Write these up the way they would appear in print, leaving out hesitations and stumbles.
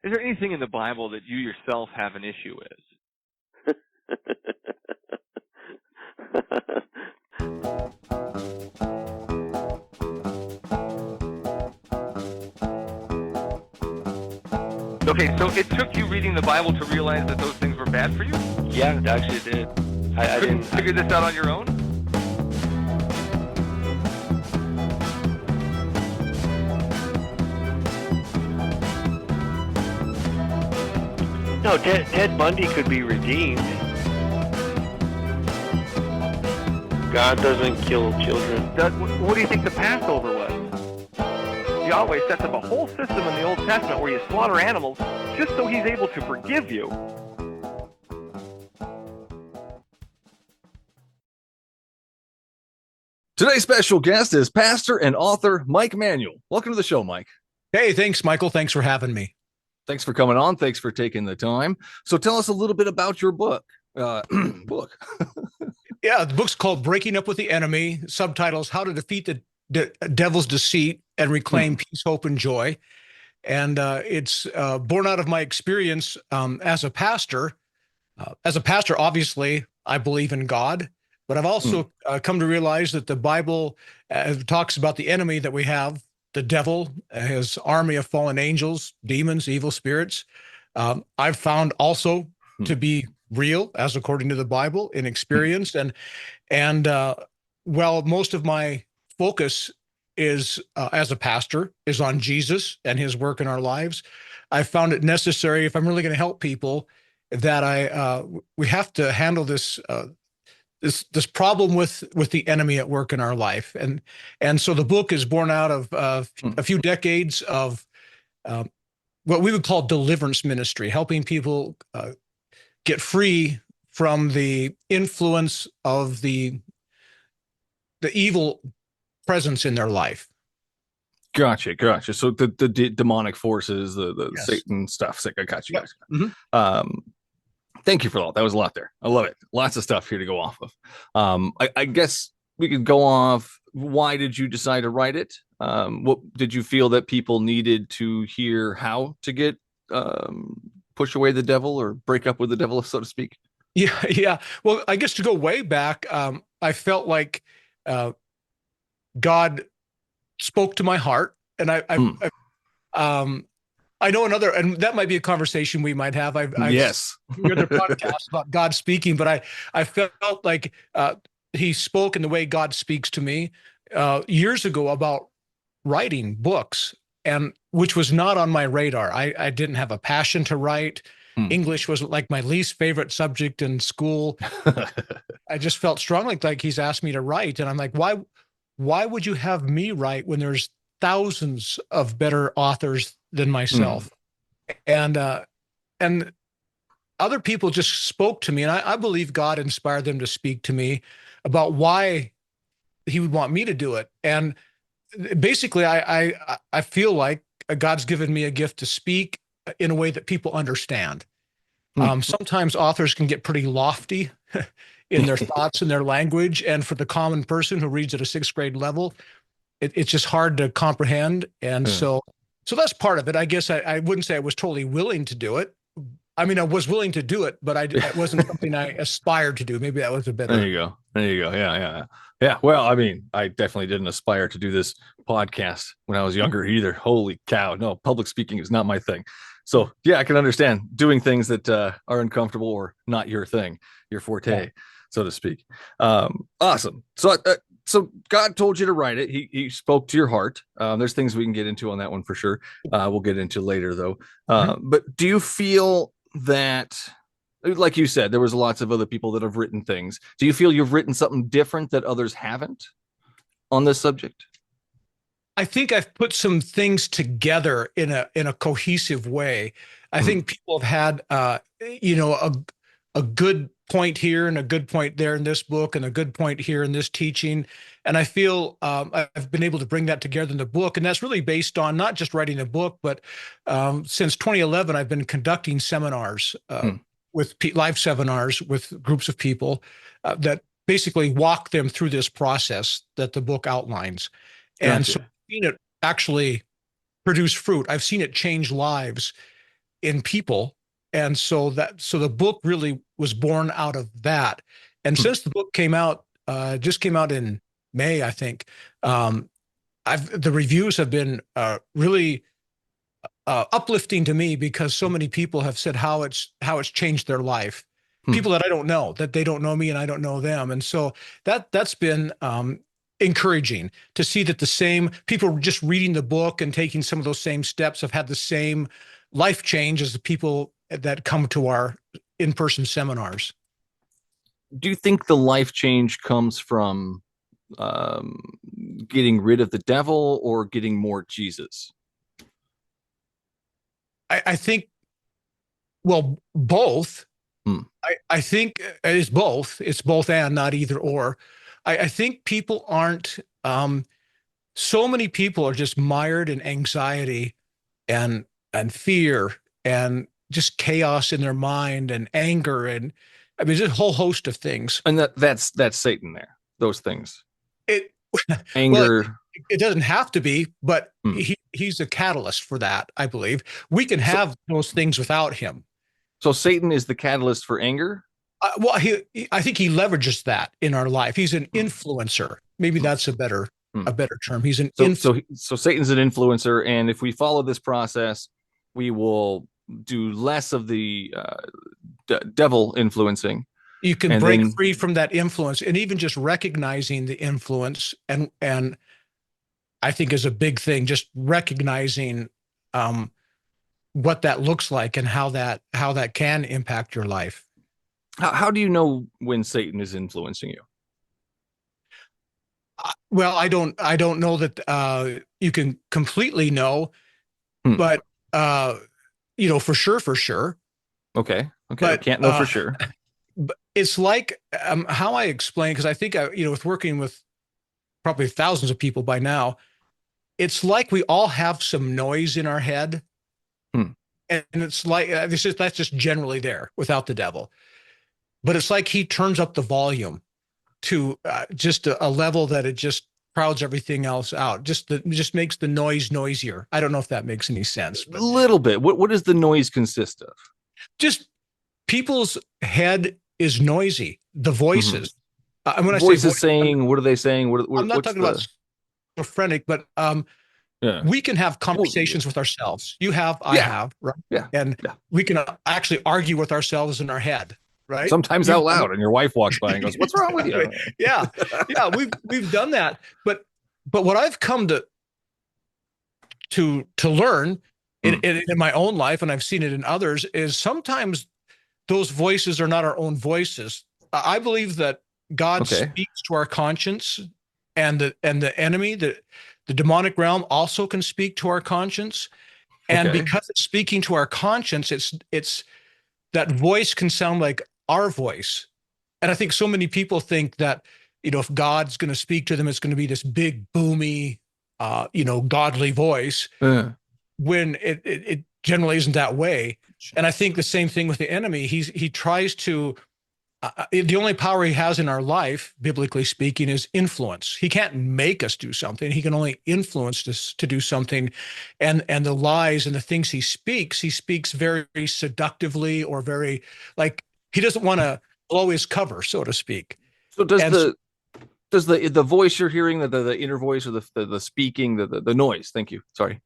Is there anything in the Bible that you yourself have an issue with? Okay, so it took you reading the Bible to realize that those things were bad for you? Yeah, it actually did. I didn't figure this out on your own? No, Ted Bundy could be redeemed. God doesn't kill children. What do you think the Passover was? Yahweh sets up a whole system in the Old Testament where you slaughter animals just so he's able to forgive you. Today's special guest is pastor and author Mike Manuel. Welcome to the show, Mike. Hey, thanks, Michael. Thanks for having me. Thanks for coming on. Thanks for taking the time. So tell us a little bit about your book. Yeah, the book's called Breaking Up with the Enemy. Subtitles, How to Defeat the Devil's Deceit and Reclaim Peace, Hope, and Joy. And it's born out of my experience as a pastor. Obviously, I believe in God, but I've also come to realize that the Bible talks about the enemy that we have, the devil, his army of fallen angels, demons, evil spirits. I've found also to be real, as according to the Bible, in experience. And while most of my focus is, as a pastor, is on Jesus and his work in our lives, I found it necessary, if I'm really going to help people, that we have to handle this this problem with the enemy at work in our life. And so the book is born out of a few decades of what we would call deliverance ministry, helping people get free from the influence of the evil presence in their life. Gotcha. So the demonic forces, the Yes. Satan stuff. I got you guys. Mm-hmm. Thank you for all. That was a lot there. I love it. Lots of stuff here to go off of. I guess we could go off. Why did you decide to write it? What did you feel that people needed to hear how to get push away the devil or break up with the devil, so to speak? Yeah. Well, I guess to go way back, I felt like God spoke to my heart, and I know another, and that might be a conversation we might have. I've Yes. heard other podcasts about God speaking, but I felt like he spoke in the way God speaks to me years ago about writing books, and which was not on my radar. I didn't have a passion to write. English was like my least favorite subject in school. I just felt strongly like he's asked me to write, and I'm like, why would you have me write when there's thousands of better authors than myself? And other people just spoke to me, and I believe God inspired them to speak to me about why he would want me to do it. And basically, I feel like God's given me a gift to speak in a way that people understand. Sometimes authors can get pretty lofty in their thoughts and their language, and for the common person who reads at a 6th grade level, it's just hard to comprehend. And so that's part of it. I guess I wouldn't say I was totally willing to do it. I mean, I was willing to do it, but it wasn't something I aspired to do. Maybe that was a better. There you go. Yeah. Well, I mean, I definitely didn't aspire to do this podcast when I was younger either. Holy cow. No, public speaking is not my thing. So yeah, I can understand doing things that are uncomfortable or not your thing, your forte, so to speak. Awesome. So God told you to write it. He spoke to your heart. There's things we can get into on that one for sure. We'll get into later though. But do you feel that, like you said, there was lots of other people that have written things. Do you feel you've written something different that others haven't on this subject? I think I've put some things together in a cohesive way. I think people have had, a good point here and a good point there in this book and a good point here in this teaching. And I feel I've been able to bring that together in the book. And that's really based on not just writing a book, but since 2011, I've been conducting seminars with live seminars with groups of people that basically walk them through this process that the book outlines. And so I've seen it actually produce fruit. I've seen it change lives. in people. And so the book really was born out of that. And since the book came out, just came out in May, I think, the reviews have been really uplifting to me, because so many people have said how it's changed their life. People that I don't know, that they don't know me and I don't know them. And so that's been encouraging to see that the same people just reading the book and taking some of those same steps have had the same life change as the people that come to our in-person seminars. Do you think the life change comes from getting rid of the devil or getting more Jesus? I think, well, both. I think it's both. It's both and, not either or. I think people aren't, so many people are just mired in anxiety and fear and just chaos in their mind and anger. And I mean, there's a whole host of things. And that's Satan there, those things. Anger. Well, it doesn't have to be, but he's a catalyst for that, I believe. We can have those things without him. So Satan is the catalyst for anger? Well, I think he leverages that in our life. He's an influencer. Maybe that's a better term. He's an so Satan's an influencer, and if we follow this process, we will do less of the devil influencing. You can break free from that influence, and even just recognizing the influence, and I think is a big thing. Just recognizing what that looks like and how that can impact your life. How do you know when Satan is influencing you? Well, I don't know that you can completely know, but for sure. Okay. But, I can't know for sure. But it's like how I explain, because I think with working with probably thousands of people by now, it's like we all have some noise in our head, and it's like that's just generally there without the devil. But it's like he turns up the volume to just a level that it just crowds everything else out. Just makes the noise noisier. I don't know if that makes any sense. But a little bit. What does the noise consist of? Just people's head is noisy. The voices. When I voices say saying, what are they saying? I'm not talking about schizophrenic, but we can have conversations with ourselves. You have, I have, right? Yeah. And we can actually argue with ourselves in our head. Right. Sometimes out loud, and your wife walks by and goes, "What's wrong with you?" Yeah. We've done that, but what I've come to learn in my own life, and I've seen it in others, is sometimes those voices are not our own voices. I believe that God speaks to our conscience, and the enemy, the demonic realm, also can speak to our conscience, and because it's speaking to our conscience, it's that voice can sound like our voice. And I think so many people think that, if God's going to speak to them, it's going to be this big, boomy, godly voice, when it generally isn't that way. And I think the same thing with the enemy. He tries to, the only power he has in our life, biblically speaking, is influence. He can't make us do something. He can only influence us to do something. And the lies and the things he speaks very seductively, or very, like, he doesn't want to blow his cover, so to speak. So does the voice you're hearing, the inner voice, or the speaking, the noise? Thank you. Sorry,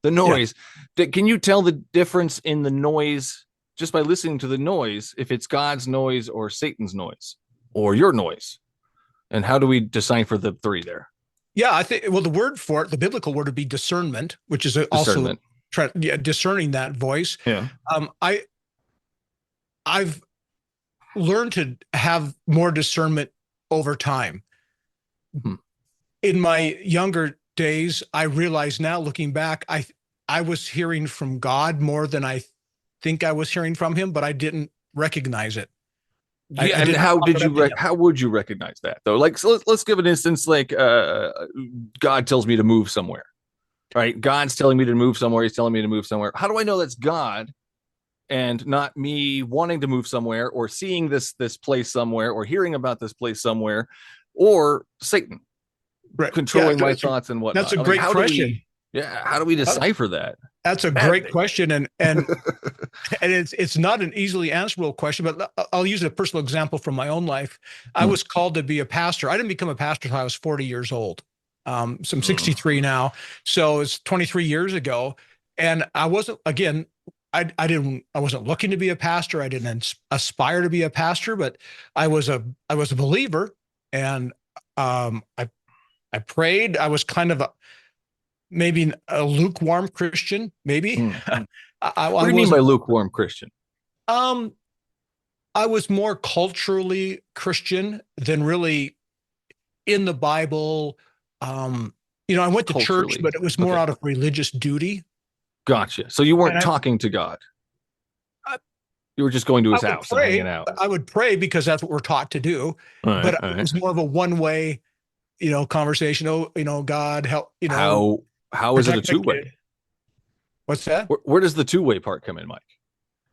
the noise. Yeah. Can you tell the difference in the noise just by listening to the noise, if it's God's noise or Satan's noise or your noise? And how do we decipher the three there? Yeah, I think, the word for it, the biblical word, would be discernment, which is also discerning that voice. Yeah. I've learned to have more discernment over time. In my younger days, I realize now, looking back, I was hearing from God more than I think I was hearing from him, but I didn't recognize it. Yeah, and how would you recognize that, though? Like, so let's give an instance, like God tells me to move somewhere, right? God's telling me to move somewhere. He's telling me to move somewhere. How do I know that's God and not me wanting to move somewhere, or seeing this place somewhere, or hearing about this place somewhere, or Satan controlling my thoughts and whatnot? That's a great question. Yeah. How do we decipher that? That's a great question, and it's not an easily answerable question, but I'll use a personal example from my own life. I was called to be a pastor. I didn't become a pastor until I was 40 years old. So I'm 63 now, so it's 23 years ago, and I wasn't again. I wasn't looking to be a pastor. I didn't aspire to be a pastor, but I was a believer, and I prayed. I was kind of maybe a lukewarm Christian, maybe. What do you mean by lukewarm Christian? I was more culturally Christian than really in the Bible. I went to church, but it was more out of religious duty. Gotcha. So you weren't talking to God. You were just going to his house and hanging out. I would pray because that's what we're taught to do. But it was more of a one-way, conversation. Oh, God help. How is it a two-way? What's that? Where does the two-way part come in, Mike?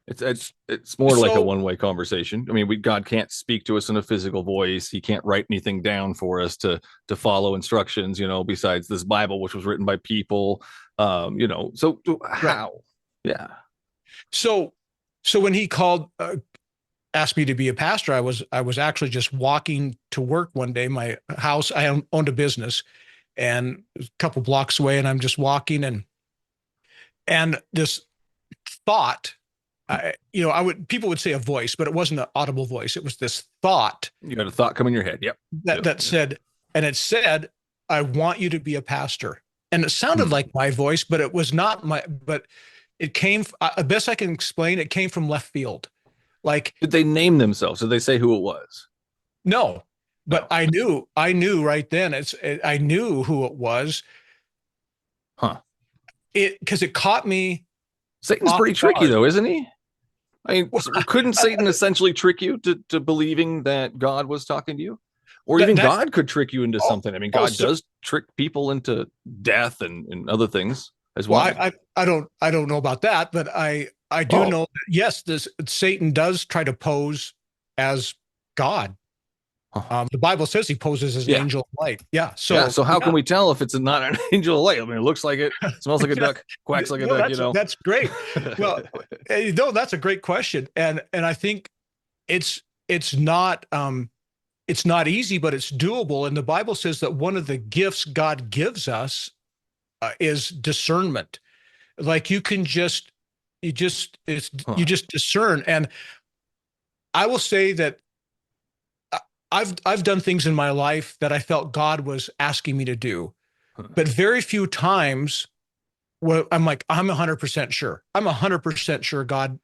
It's more like a one-way conversation. I mean, God can't speak to us in a physical voice. He can't write anything down for us to follow instructions, besides this Bible, which was written by people. So how? Yeah. So when he asked me to be a pastor, I was actually just walking to work one day. My house, I owned a business, and a couple blocks away, and I'm just walking, and this thought, people would say a voice, but it wasn't an audible voice. It was this thought. You had a thought come in your head. Yep. That said, and it said, "I want you to be a pastor." And it sounded like my voice, but it was not but it came, best I can explain, it came from left field. Like, did they name themselves? Did they say who it was? No, but I knew right then. I knew who it was. Because it caught me. Satan's pretty tricky, though, isn't he? I mean, couldn't Satan essentially trick you to believing that God was talking to you? Or even God could trick you into something. I mean, God does trick people into death and other things as well. I don't know about that, but I do know that, yes, Satan does try to pose as God. The Bible says he poses as an angel of light. Yeah. So how can we tell if it's not an angel of light? I mean, it looks like it, smells like a duck, quacks like a duck. That's great. Well, that's a great question, and I think it's not easy, but it's doable. And the Bible says that one of the gifts God gives us is discernment. Like you just discern. And I will say that I've done things in my life that I felt God was asking me to do, but very few times where I'm like, I'm 100% sure. I'm 100% sure God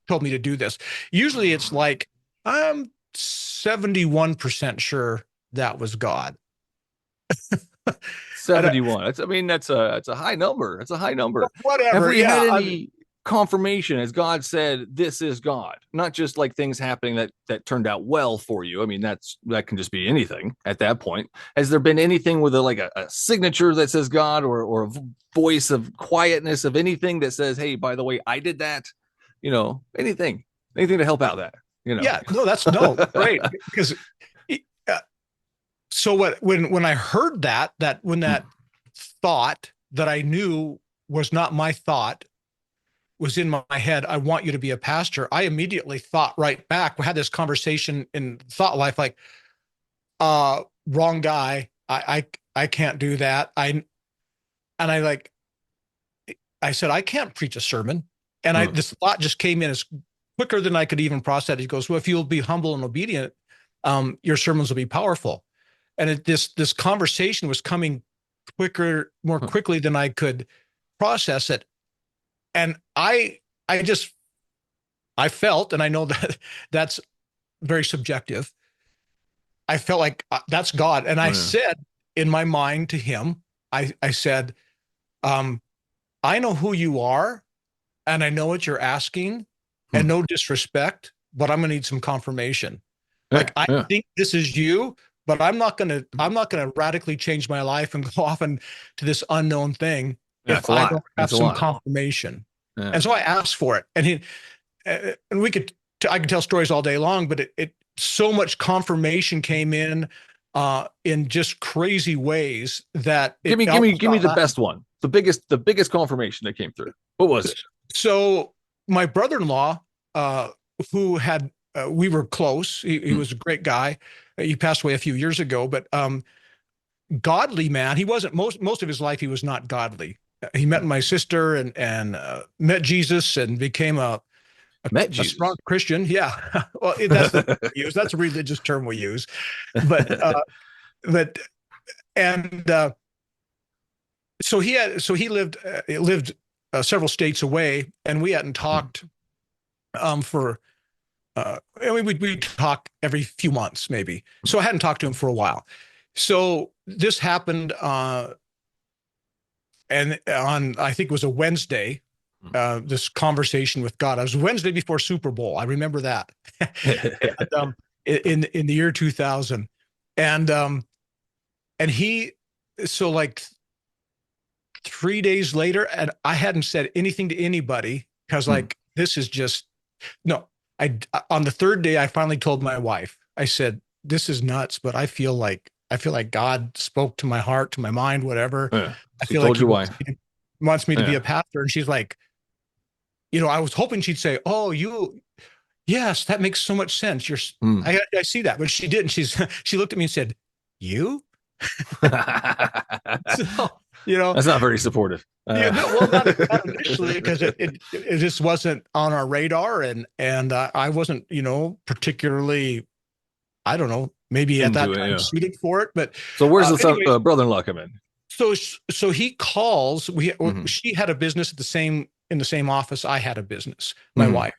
told me to do this. Usually it's like, I'm 71% sure that was God. 71. That's a high number. It's a high number. Whatever. Have we had any confirmation, as God said, this is God? Not just like things happening that turned out well for you. I mean, that can just be anything at that point. Has there been anything with a signature that says God, or a voice of quietness of anything that says, hey, by the way, I did that? Anything to help out that? Yeah, great. Because so when I heard that when that thought that I knew was not my thought was in my head, I want you to be a pastor, I immediately thought right back. We had this conversation in thought life, like, wrong guy. I can't do that. I said, I can't preach a sermon. And this thought just came in as quicker than I could even process it. He goes, well, if you'll be humble and obedient, your sermons will be powerful. And this conversation was coming more quickly than I could process it. And I felt, and I know that that's very subjective, I felt like that's God. And I said in my mind to him, I said, I know who you are, and I know what you're asking, and no disrespect, but I'm gonna need some confirmation. I think this is you, but I'm not gonna radically change my life and go off into this unknown thing if I don't have some confirmation. Yeah. And so I asked for it, and I can tell stories all day long, but it so much confirmation came in just crazy ways that give me the best one. the biggest confirmation that came through. What was it? So my brother-in-law, who had we were close. He was a great guy. He passed away a few years ago, but godly man. He wasn't most of his life. He was not godly. He met my sister and met Jesus and became a strong Christian. Yeah. Well, that's that's a religious term we use, but so he lived several states away, and we hadn't talked for we talk every few months maybe. So I hadn't talked to him for a while. So this happened and on, I think it was a Wednesday, this conversation with God. It was Wednesday before Super Bowl. I remember that. And, in the year 2000. And he, so like 3 days later, and I hadn't said anything to anybody because like, this is just, no, on the third day, I finally told my wife, I said, this is nuts, but I feel like God spoke to my heart, to my mind, whatever. Yeah. I feel like he wants me to be a pastor. And she's like, I was hoping she'd say, oh, yes, that makes so much sense. I see that, but she didn't. She looked at me and said, you? So, that's not very supportive. Not initially, because it just wasn't on our radar. And I wasn't, particularly, I don't know, maybe at that time suited for it. But so where's the brother-in-law come in? So he calls. She had a business in the same office. I had a business, my wife,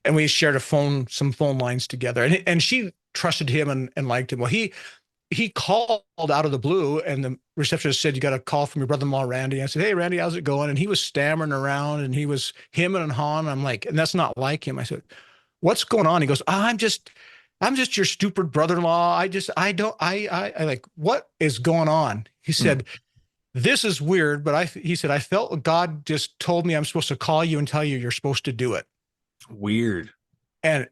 and we shared some phone lines together. And she trusted him and liked him. Well, he called out of the blue, and the receptionist said, you got a call from your brother-in-law, Randy. I said, hey, Randy, how's it going? And he was stammering around, and he was him and Han. I'm like, and that's not like him. I said, what's going on? He goes, I'm just your stupid brother-in-law. I like, what is going on? He said, this is weird, but he said, I felt God just told me I'm supposed to call you and tell you you're supposed to do it. Weird. And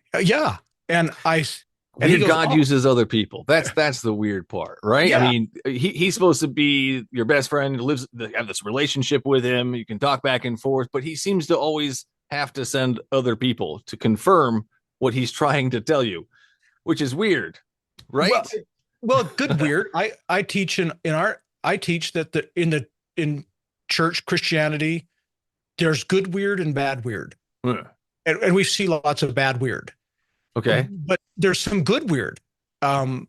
and God uses other people. That's the weird part, right? Yeah. I mean, he's supposed to be your best friend, have this relationship with him. You can talk back and forth, but he seems to always have to send other people to confirm what he's trying to tell you, which is weird, right? Well, good weird. I teach I teach that in church Christianity, there's good weird and bad weird, and we see lots of bad weird. Okay. But there's some good weird. And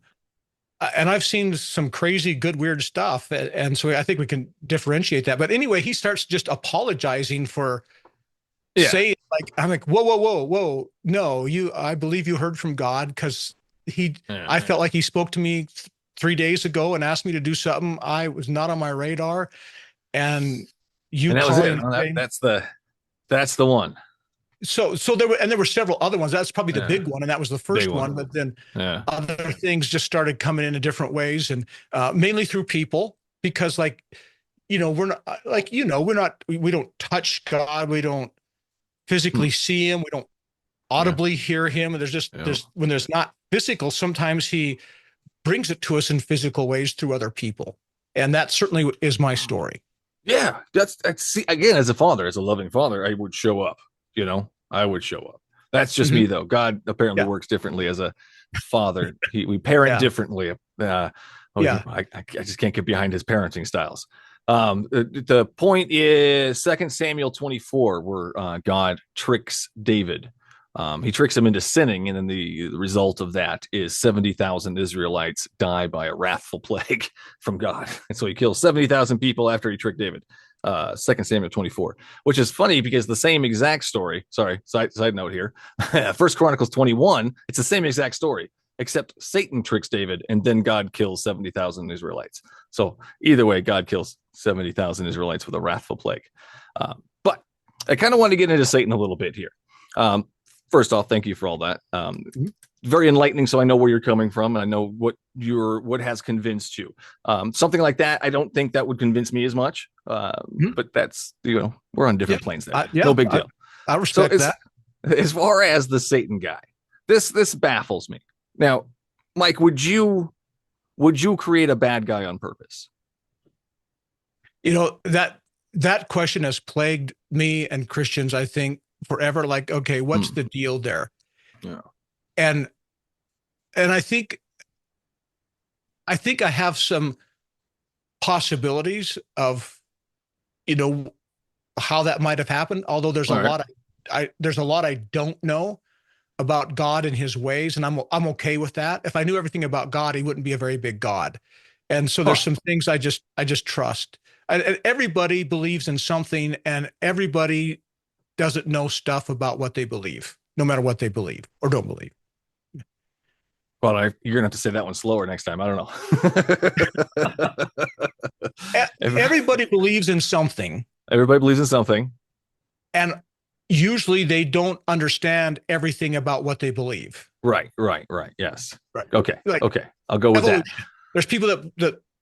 I've seen some crazy good weird stuff. And so I think we can differentiate that. But anyway, he starts just apologizing for saying, like, I'm like, whoa. No, I believe you heard from God, because I felt like he spoke to me 3 days ago and asked me to do something I was not on my radar. And that was it. That's the one. So there were several other ones. That's probably the big one, and that was the first one. But then other things just started coming in different ways, and mainly through people, because we're not we don't touch God, we don't physically see him, we don't audibly hear him, and there's when there's not physical, sometimes he brings it to us in physical ways through other people, and that certainly is my story. Yeah, that's again, as a father, as a loving father, I would show up. I would show up. That's just me, though. God apparently works differently as a father. We parent differently. I just can't get behind his parenting styles. The point is 2 Samuel 24, where God tricks David. He tricks him into sinning, and then the result of that is 70,000 Israelites die by a wrathful plague from God. And so he kills 70,000 people after he tricked David. 2 Samuel 24, which is funny because the same exact story, side note here, 1 Chronicles 21, it's the same exact story, except Satan tricks David and then God kills 70,000 Israelites. So either way, God kills 70,000 Israelites with a wrathful plague. But I kind of want to get into Satan a little bit here. First off, thank you for all that. Very enlightening. So I know where you're coming from, and I know what has convinced you. Something like that, I don't think that would convince me as much. But that's, we're on different planes there. No big deal. I respect that. As far as the Satan guy, this baffles me. Now, Mike, would you create a bad guy on purpose? That that question has plagued me and Christians, I think, forever. Like, okay, what's the deal there? Yeah. And I think I have some possibilities of, how that might have happened. Although there's All a right. lot I don't know about God and his ways, and I'm okay with that. If I knew everything about God, he wouldn't be a very big God. And so there's some things I just trust. And everybody believes in something, and everybody doesn't know stuff about what they believe, no matter what they believe or don't believe. Well, you're gonna have to say that one slower next time. I don't know. Everybody believes in something. Everybody believes in something. And usually they don't understand everything about what they believe. Right. Yes. Right. Okay. Like, okay. I'll go with that. There's people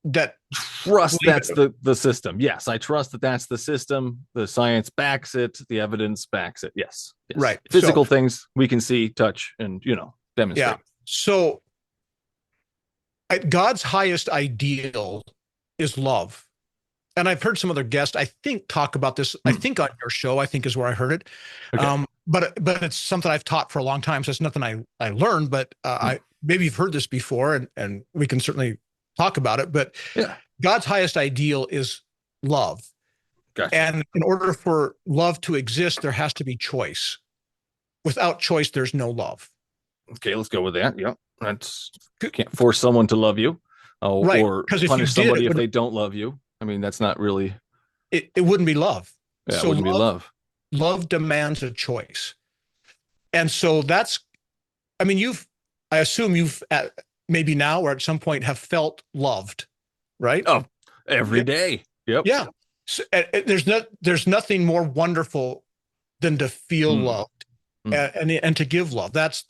that Trust that's the system. Yes, I trust that that's the system. The science backs it. The evidence backs it. Yes. Right. Physical things we can see, touch, and demonstrate. Yeah. So God's highest ideal is love. And I've heard some other guests, I think, talk about this. I think on your show, I think is where I heard it. Okay. But it's something I've taught for a long time. So it's nothing I learned, but maybe you've heard this before, and we can certainly talk about it. But God's highest ideal is love. Gotcha. And in order for love to exist, there has to be choice. Without choice, there's no love. Okay, let's go with that. Yeah, you can't force someone to love you, right? Or punish somebody if they don't love you. I mean, that's not really. It wouldn't be love. Yeah, so it wouldn't be love. Love demands a choice, and so that's. I mean, I assume you've maybe now or at some point have felt loved, right? Oh, every day. Yep. Yeah. So, there's nothing more wonderful than to feel loved and to give love. That's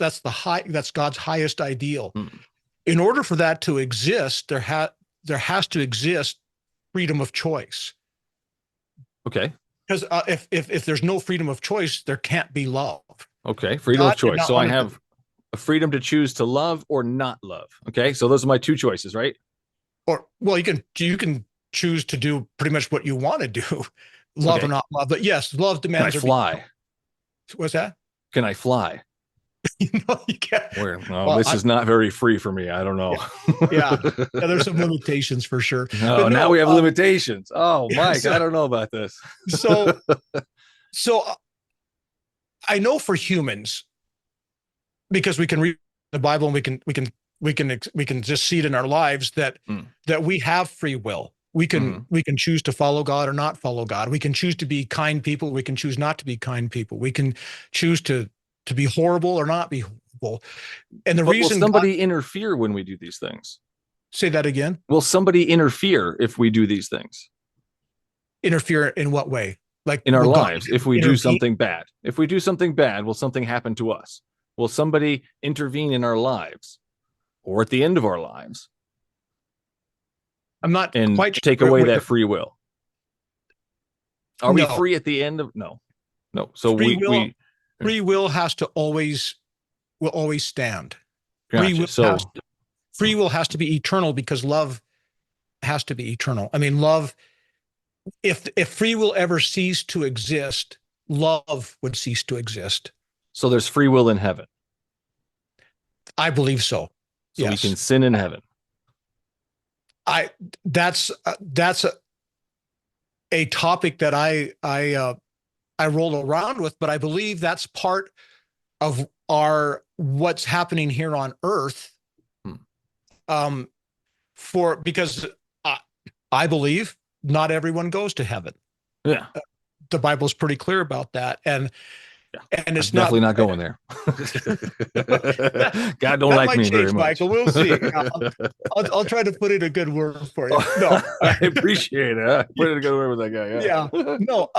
God's highest ideal. In order for that to exist, there has to exist freedom of choice. Okay. Because if there's no freedom of choice, there can't be love. Okay, freedom of choice. So I have a freedom to choose to love or not love. Okay, so those are my two choices, right? Or well, you can choose to do pretty much what you want to do, love or not love. But yes, love demands. Can I fly? What's that? Can I fly? No, you can't. Well, this is not very free for me. I don't know. Yeah, there's some limitations for sure. No, now we have limitations. Oh, Mike, I don't know about this. So I know for humans, because we can read the Bible and we can just see it in our lives that we have free will. We can choose to follow God or not follow God. We can choose to be kind people. We can choose not to be kind people. We can choose to be horrible or not be horrible. And the reason will somebody interfere when we do these things? Say that again. Will somebody interfere if we do these things? Interfere in what way? Like in our lives, if we do something bad. If we do something bad, will something happen to us? Will somebody intervene in our lives or at the end of our lives? I'm not and quite take away that free will. Are we free at the end of no? So free will has to always stand. Gotcha. Free will has to be eternal because love has to be eternal. I mean, love. If free will ever ceased to exist, love would cease to exist. So there's free will in heaven. I believe so. So we can sin in heaven. That's a topic that I roll around with, but I believe that's part of what's happening here on earth. Because I believe not everyone goes to heaven. Yeah. The Bible's pretty clear about that. And it's definitely not going there. God don't like me very much. Michael, we'll see. I'll try to put in a good word for you. No, I appreciate it. Put in a good word with that guy. Yeah. No,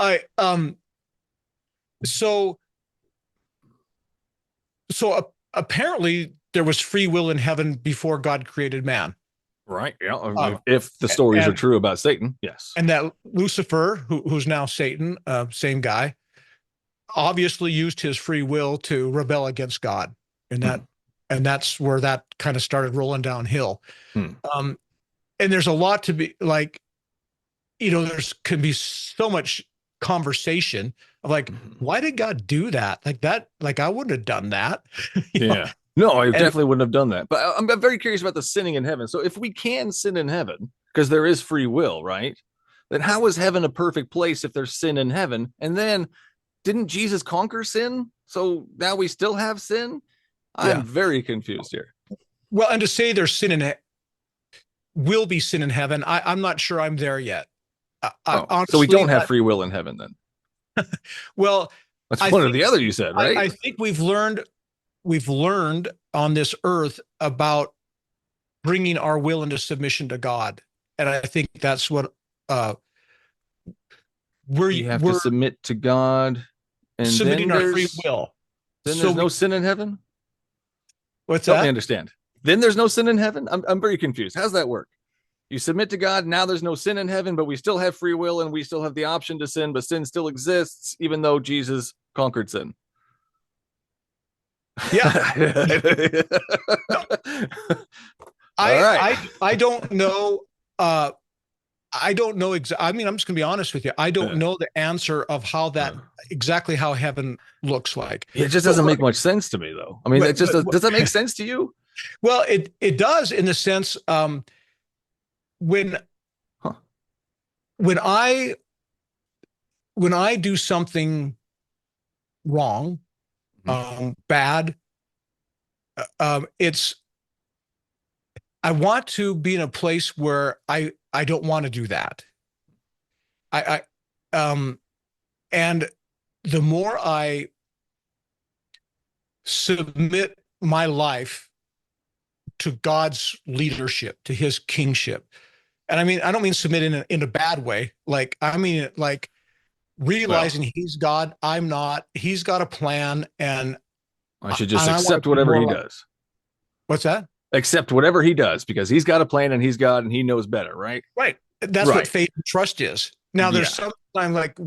so apparently there was free will in heaven before God created man. Right. Yeah. If the stories are true about Satan, yes. And that Lucifer, who's now Satan, same guy, obviously used his free will to rebel against God, and that's where that kind of started rolling downhill. And there's a lot to be like, there's can be so much conversation of like, why did God do that? Like that, like I wouldn't have done that. You know? Yeah. No, I And- definitely wouldn't have done that. But I'm very curious about the sinning in heaven. So if we can sin in heaven, because there is free will, right? Then how is heaven a perfect place if there's sin in heaven? And then didn't Jesus conquer sin? So now we still have sin? I'm Yeah. very confused here. Well, and to say there's sin in it will be sin in heaven. I'm not sure I'm there yet. Oh, so we don't have free will in heaven then. Well, That's I one or think- the other you said, right? I think we've learned on this earth about bringing our will into submission to God. And I think that's what we have to submit to God, and submitting then our free will. Then So there's no sin in heaven. What's Help that? me understand. Then there's no sin in heaven. I'm very confused. How's that work? You submit to God. Now there's no sin in heaven, but we still have free will and we still have the option to sin, but sin still exists, even though Jesus conquered sin. Yeah. Right. I don't know. I don't know. I mean, I'm just going to be honest with you. I don't know the answer of how that exactly how heaven looks like. It just doesn't make much sense to me, though. I mean, does that make sense to you? Well, it does in the sense when I do something wrong, bad, it's I want to be in a place where I don't want to do that. And the more I submit my life to God's leadership, to his kingship. And I mean, I don't mean submit in a bad way. Like, I mean, like realizing he's God, I'm not, he's got a plan. And I should just accept whatever he does. What's that? Accept whatever he does, because he's got a plan and he's God and he knows better, right? Right. That's what faith and trust is. Now there's some time like,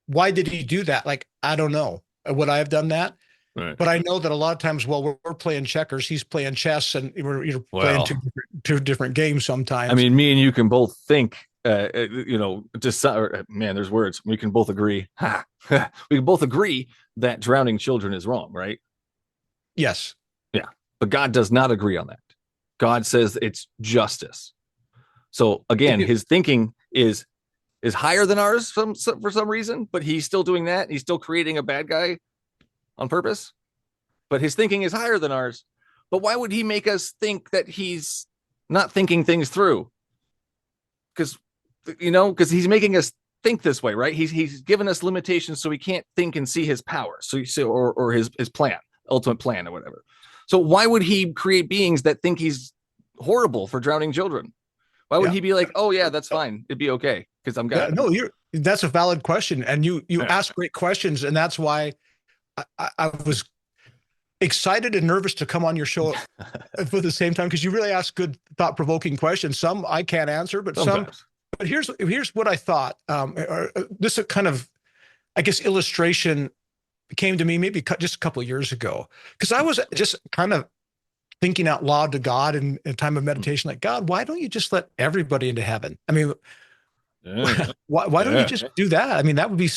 why did he do that? Like, I don't know. Would I have done that? Right. But I know that a lot of times, while we're playing checkers, he's playing chess, and we're playing two different games sometimes. I mean, me and you can both think, just man, there's words. We can both agree. We can both agree that drowning children is wrong, right? Yes. Yeah. But God does not agree on that. God says it's justice. So again, his thinking is higher than ours for some reason, but he's still doing that. He's still creating a bad guy on purpose, but his thinking is higher than ours. But why would he make us think that he's not thinking things through? Because he's making us think this way, right? He's given us limitations so we can't think and see his power, or his plan, ultimate plan, or whatever. So why would he create beings that think he's horrible for drowning children? Why would he be like, oh yeah, that's fine, it'd be okay because I'm God? No, that's a valid question, and you ask great questions, and that's why I was excited and nervous to come on your show at the same time, because you really ask good, thought-provoking questions. Some I can't answer, but sometimes. But here's what I thought. This is kind of, I guess, illustration came to me maybe just a couple of years ago, because I was just kind of thinking out loud to God in a time of meditation, like, God, why don't you just let everybody into heaven? I mean, why don't you just do that? I mean, that would be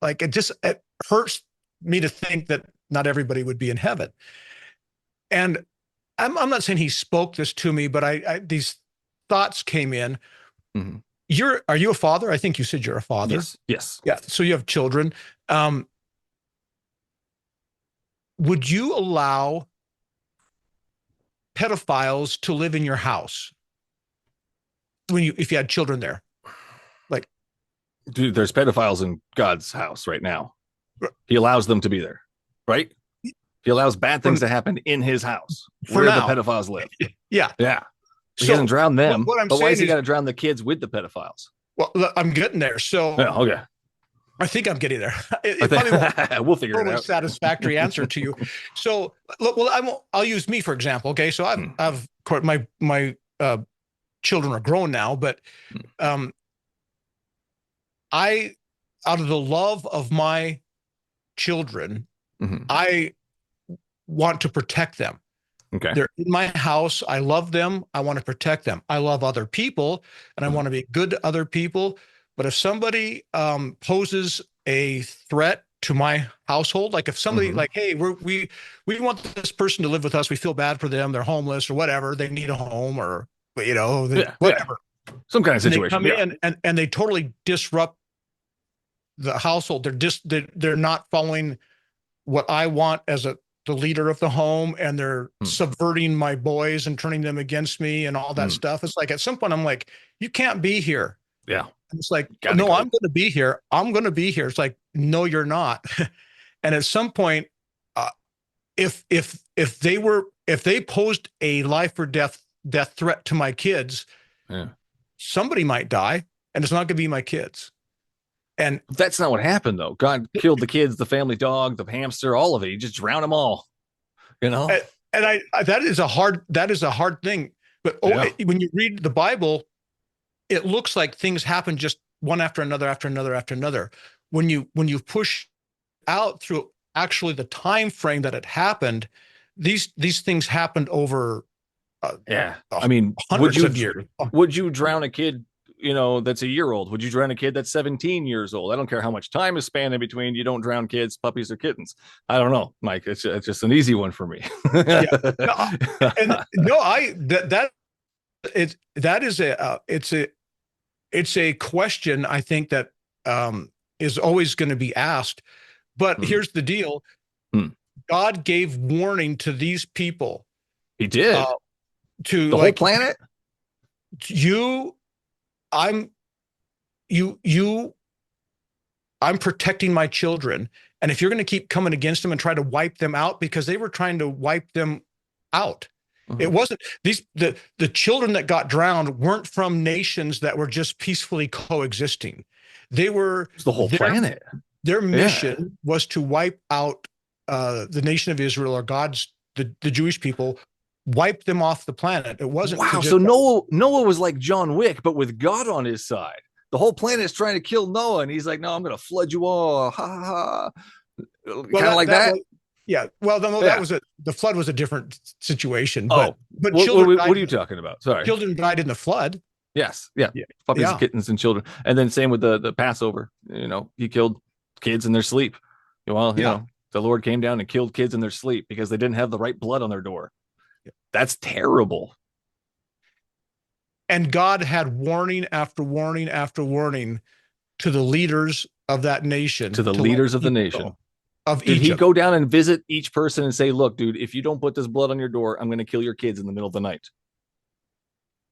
like, it hurts me to think that not everybody would be in heaven. And I'm not saying he spoke this to me, but these thoughts came in. Mm-hmm. Are you a father? I think you said you're a father. Yes. Yeah. So you have children. Would you allow pedophiles to live in your house if you had children there? Like, dude, there's pedophiles in God's house right now. He allows them to be there, right? He allows bad things to happen in his house where the pedophiles live. Yeah. He doesn't drown them, but why is he got to drown the kids with the pedophiles? Well, I'm getting there. So okay. I think I'm getting there. It probably won't we'll figure it out. Satisfactory answer to you. So, look, I'll use me for example. Okay, so I've my children are grown now, but I, out of the love of my children, I want to protect them. Okay. They're in my house. I love them. I want to protect them. I love other people, and I want to be good to other people. But if somebody poses a threat to my household, like if somebody like, hey, we want this person to live with us. We feel bad for them. They're homeless or whatever. They need a home or, whatever. Some kind of And situation. they come in and they totally disrupt the household. They're not following what I want as the leader of the home, and they're subverting my boys and turning them against me and all that stuff. It's like at some point I'm like, you can't be here. Yeah. And it's like, no, I'm going to be here. I'm going to be here. It's like, no, you're not. And at some point, if they posed a life or death threat to my kids, somebody might die, and it's not going to be my kids. And that's not what happened, though. God killed the kids, the family dog, the hamster, all of it. He just drowned them all. And I that is a hard thing. But when you read the Bible, it looks like things happen just one after another, after another, after another. When you push out through actually the time frame that it happened, these things happened over. I mean, hundreds of years. Would you drown a kid, that's a year old? Would you drown a kid that's 17 years old? I don't care how much time is spanned in between. You don't drown kids, puppies, or kittens. I don't know, Mike. It's just an easy one for me. It's a question I think that is always going to be asked. But here's the deal: God gave warning to these people. He did to the whole planet. I'm protecting my children, and if you're going to keep coming against them and try to wipe them out, because they were trying to wipe them out. It wasn't the children that got drowned weren't from nations that were just peacefully coexisting. They were the whole planet. Their mission was to wipe out the nation of Israel, or the Jewish people, wipe them off the planet. It wasn't. Wow. So Noah was like John Wick, but with God on his side. The whole planet is trying to kill Noah, and he's like, "No, I'm going to flood you all." Ha ha ha. Kind of like that. Well, that was the flood was a different situation. But what are you talking about? Sorry. Children died in the flood. Yes. Yeah. Puppies, kittens, and children. And then same with the Passover. He killed kids in their sleep. Well, the Lord came down and killed kids in their sleep because they didn't have the right blood on their door. That's terrible. And God had warning after warning after warning to the leaders of that nation. To the leaders of the nation. Did he go down and visit each person and say, "Look, dude, if you don't put this blood on your door, I'm going to kill your kids in the middle of the night"?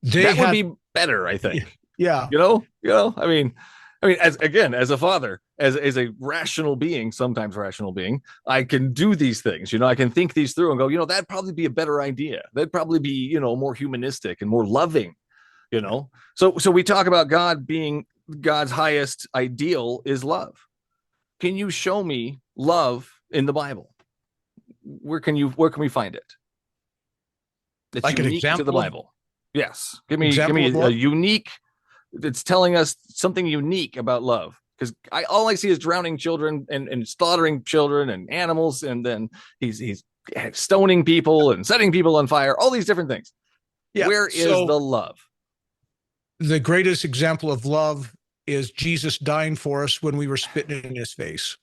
That would be better, I think. Yeah. I mean, as a father, as a rational being, sometimes rational being, I can do these things. I can think these through and go, that'd probably be a better idea. That'd probably be, more humanistic and more loving, So we talk about God being God's highest ideal is love. Can you show me love in the Bible? Where can we find it? That's like unique an example to the Bible. Yes. Give me a unique. It's telling us something unique about love. Because all I see is drowning children and slaughtering children and animals, and then he's stoning people and setting people on fire. All these different things. Yeah. Where is the love? The greatest example of love is Jesus dying for us when we were spitting in his face.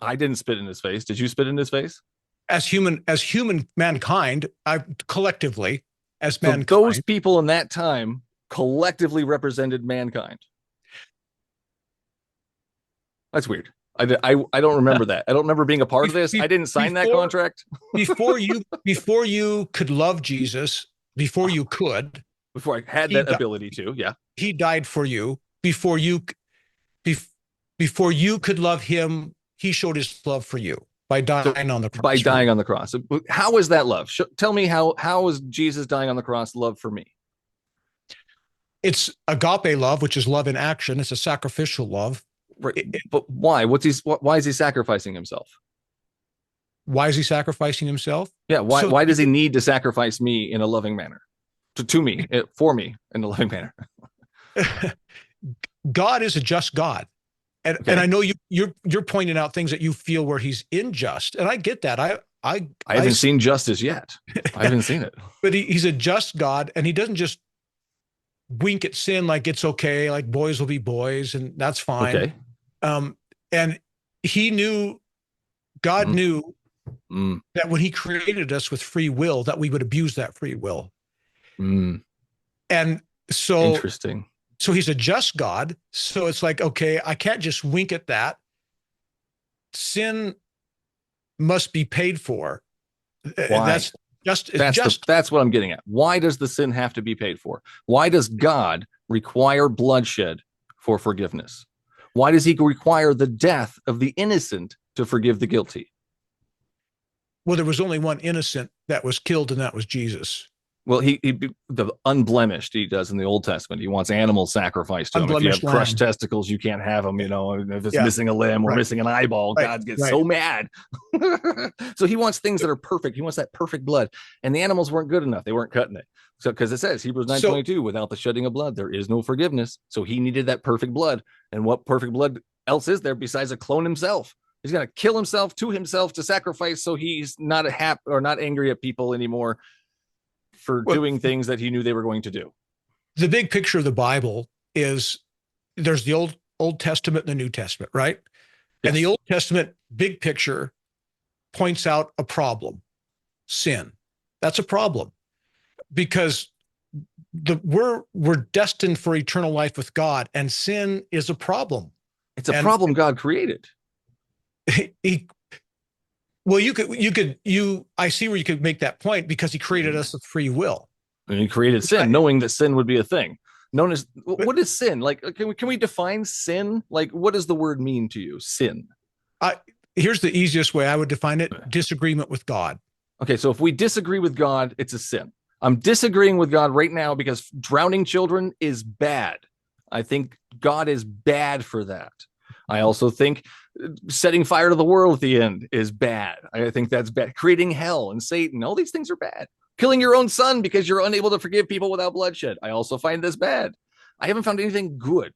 I didn't spit in his face. Did you spit in his face? As human mankind, collectively, as mankind. Those people in that time collectively represented mankind. That's weird. I don't remember that. I don't remember being a part of this. I didn't sign that contract. before you could love Jesus, before I had that ability to, he died for you. Before you could love him, he showed his love for you by dying on the cross. By dying on the cross. How is that love? Tell me how is Jesus dying on the cross love for me? It's agape love, which is love in action. It's a sacrificial love. Right. But why? Why is he sacrificing himself? Why is he sacrificing himself? Yeah. Why does he need to sacrifice me in a loving manner? To me, for me in a loving manner. God is a just God. And I know you're pointing out things that you feel where he's unjust. And I get that. I haven't seen justice yet. I haven't seen it. But he's a just God, and he doesn't just wink at sin like it's okay, like boys will be boys, and that's fine. Okay. And he knew, God knew Mm. that when he created us with free will, that we would abuse that free will. Mm. And so Interesting. So he's a just God. So it's like, okay, I can't just wink at that. Sin must be paid for. Why? That's what I'm getting at. Why does the sin have to be paid for? Why does God require bloodshed for forgiveness? Why does he require the death of the innocent to forgive the guilty? Well, there was only one innocent that was killed, and that was Jesus. Well, he the unblemished he does in the Old Testament. He wants animals sacrificed to him. If you have crushed testicles, you can't have them. You know, if it's missing a limb or missing an eyeball, God gets so mad. So he wants things that are perfect. He wants that perfect blood. And the animals weren't good enough. They weren't cutting it. So because it says Hebrews 9:22, without the shedding of blood, there is no forgiveness. So he needed that perfect blood. And what perfect blood else is there besides a clone himself? He's going to kill himself to sacrifice, so he's not not angry at people anymore for doing things that he knew they were going to do. The big picture of the Bible is there's the Old Testament and the New Testament, right? Yes. And the Old Testament big picture points out a problem, sin. That's a problem because we're destined for eternal life with God, and sin is a problem. It's a problem God created. I see where you could make that point because he created us with free will. And he created sin, knowing that sin would be a thing. Known as, what is sin? Like, can we define sin? Like, what does the word mean to you? Sin. Here's the easiest way I would define it: disagreement with God. Okay, so if we disagree with God, it's a sin. I'm disagreeing with God right now because drowning children is bad. I think God is bad for that. I also think setting fire to the world at the end is bad. I think that's bad. Creating hell and Satan, all these things are bad. Killing your own son because you're unable to forgive people without bloodshed, I also find this bad. I haven't found anything good.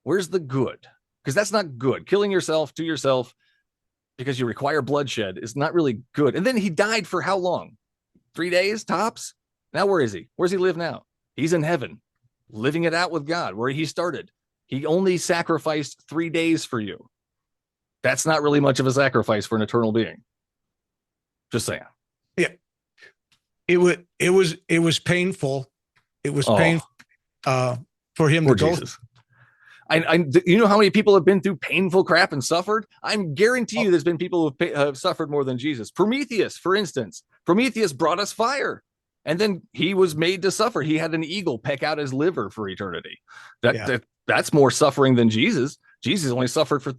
Where's the good? Because that's not good. Killing yourself to yourself because you require bloodshed is not really good. And then he died for how long? 3 days tops? Now where is he? Where's he live now? He's in heaven, living it out with God, where he started. He only sacrificed 3 days for you. That's not really much of a sacrifice for an eternal being. Just saying. Yeah. It was painful. It was painful for him to go. Jesus. You know how many people have been through painful crap and suffered? I'm guarantee you there's been people who have suffered more than Jesus. Prometheus, for instance. Prometheus brought us fire. And then he was made to suffer. He had an eagle peck out his liver for eternity. That's more suffering than Jesus. Jesus only suffered for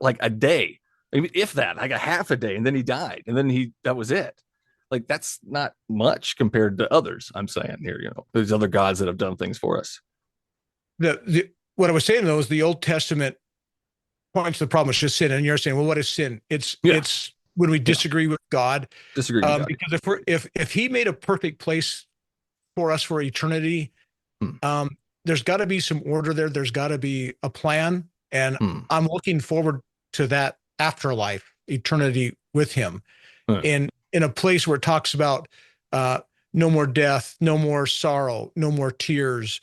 like a day, I mean, if that, like a half a day, and then he died, and then that was it. Like, that's not much compared to others. I'm saying here, you know, there's other gods that have done things for us. What I was saying though is the Old Testament points to the problem is just sin, and you're saying, well, what is sin? It's when we disagree with God. God. Because if he made a perfect place for us for eternity, there's got to be some order there. There's got to be a plan. And I'm looking forward to that afterlife, eternity with him in a place where it talks about no more death, no more sorrow, no more tears.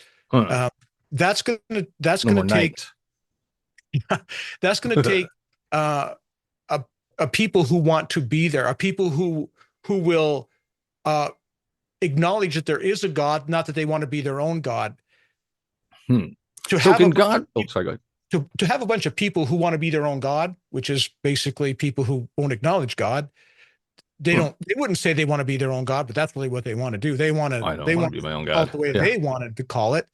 That's going to take a people who want to be there, a people who will acknowledge that there is a God, not that they want to be their own God. To have a bunch of people who want to be their own God, which is basically people who won't acknowledge God, they wouldn't say they want to be their own God, but that's really what they want to do. They want to be my own God the way they wanted to call it.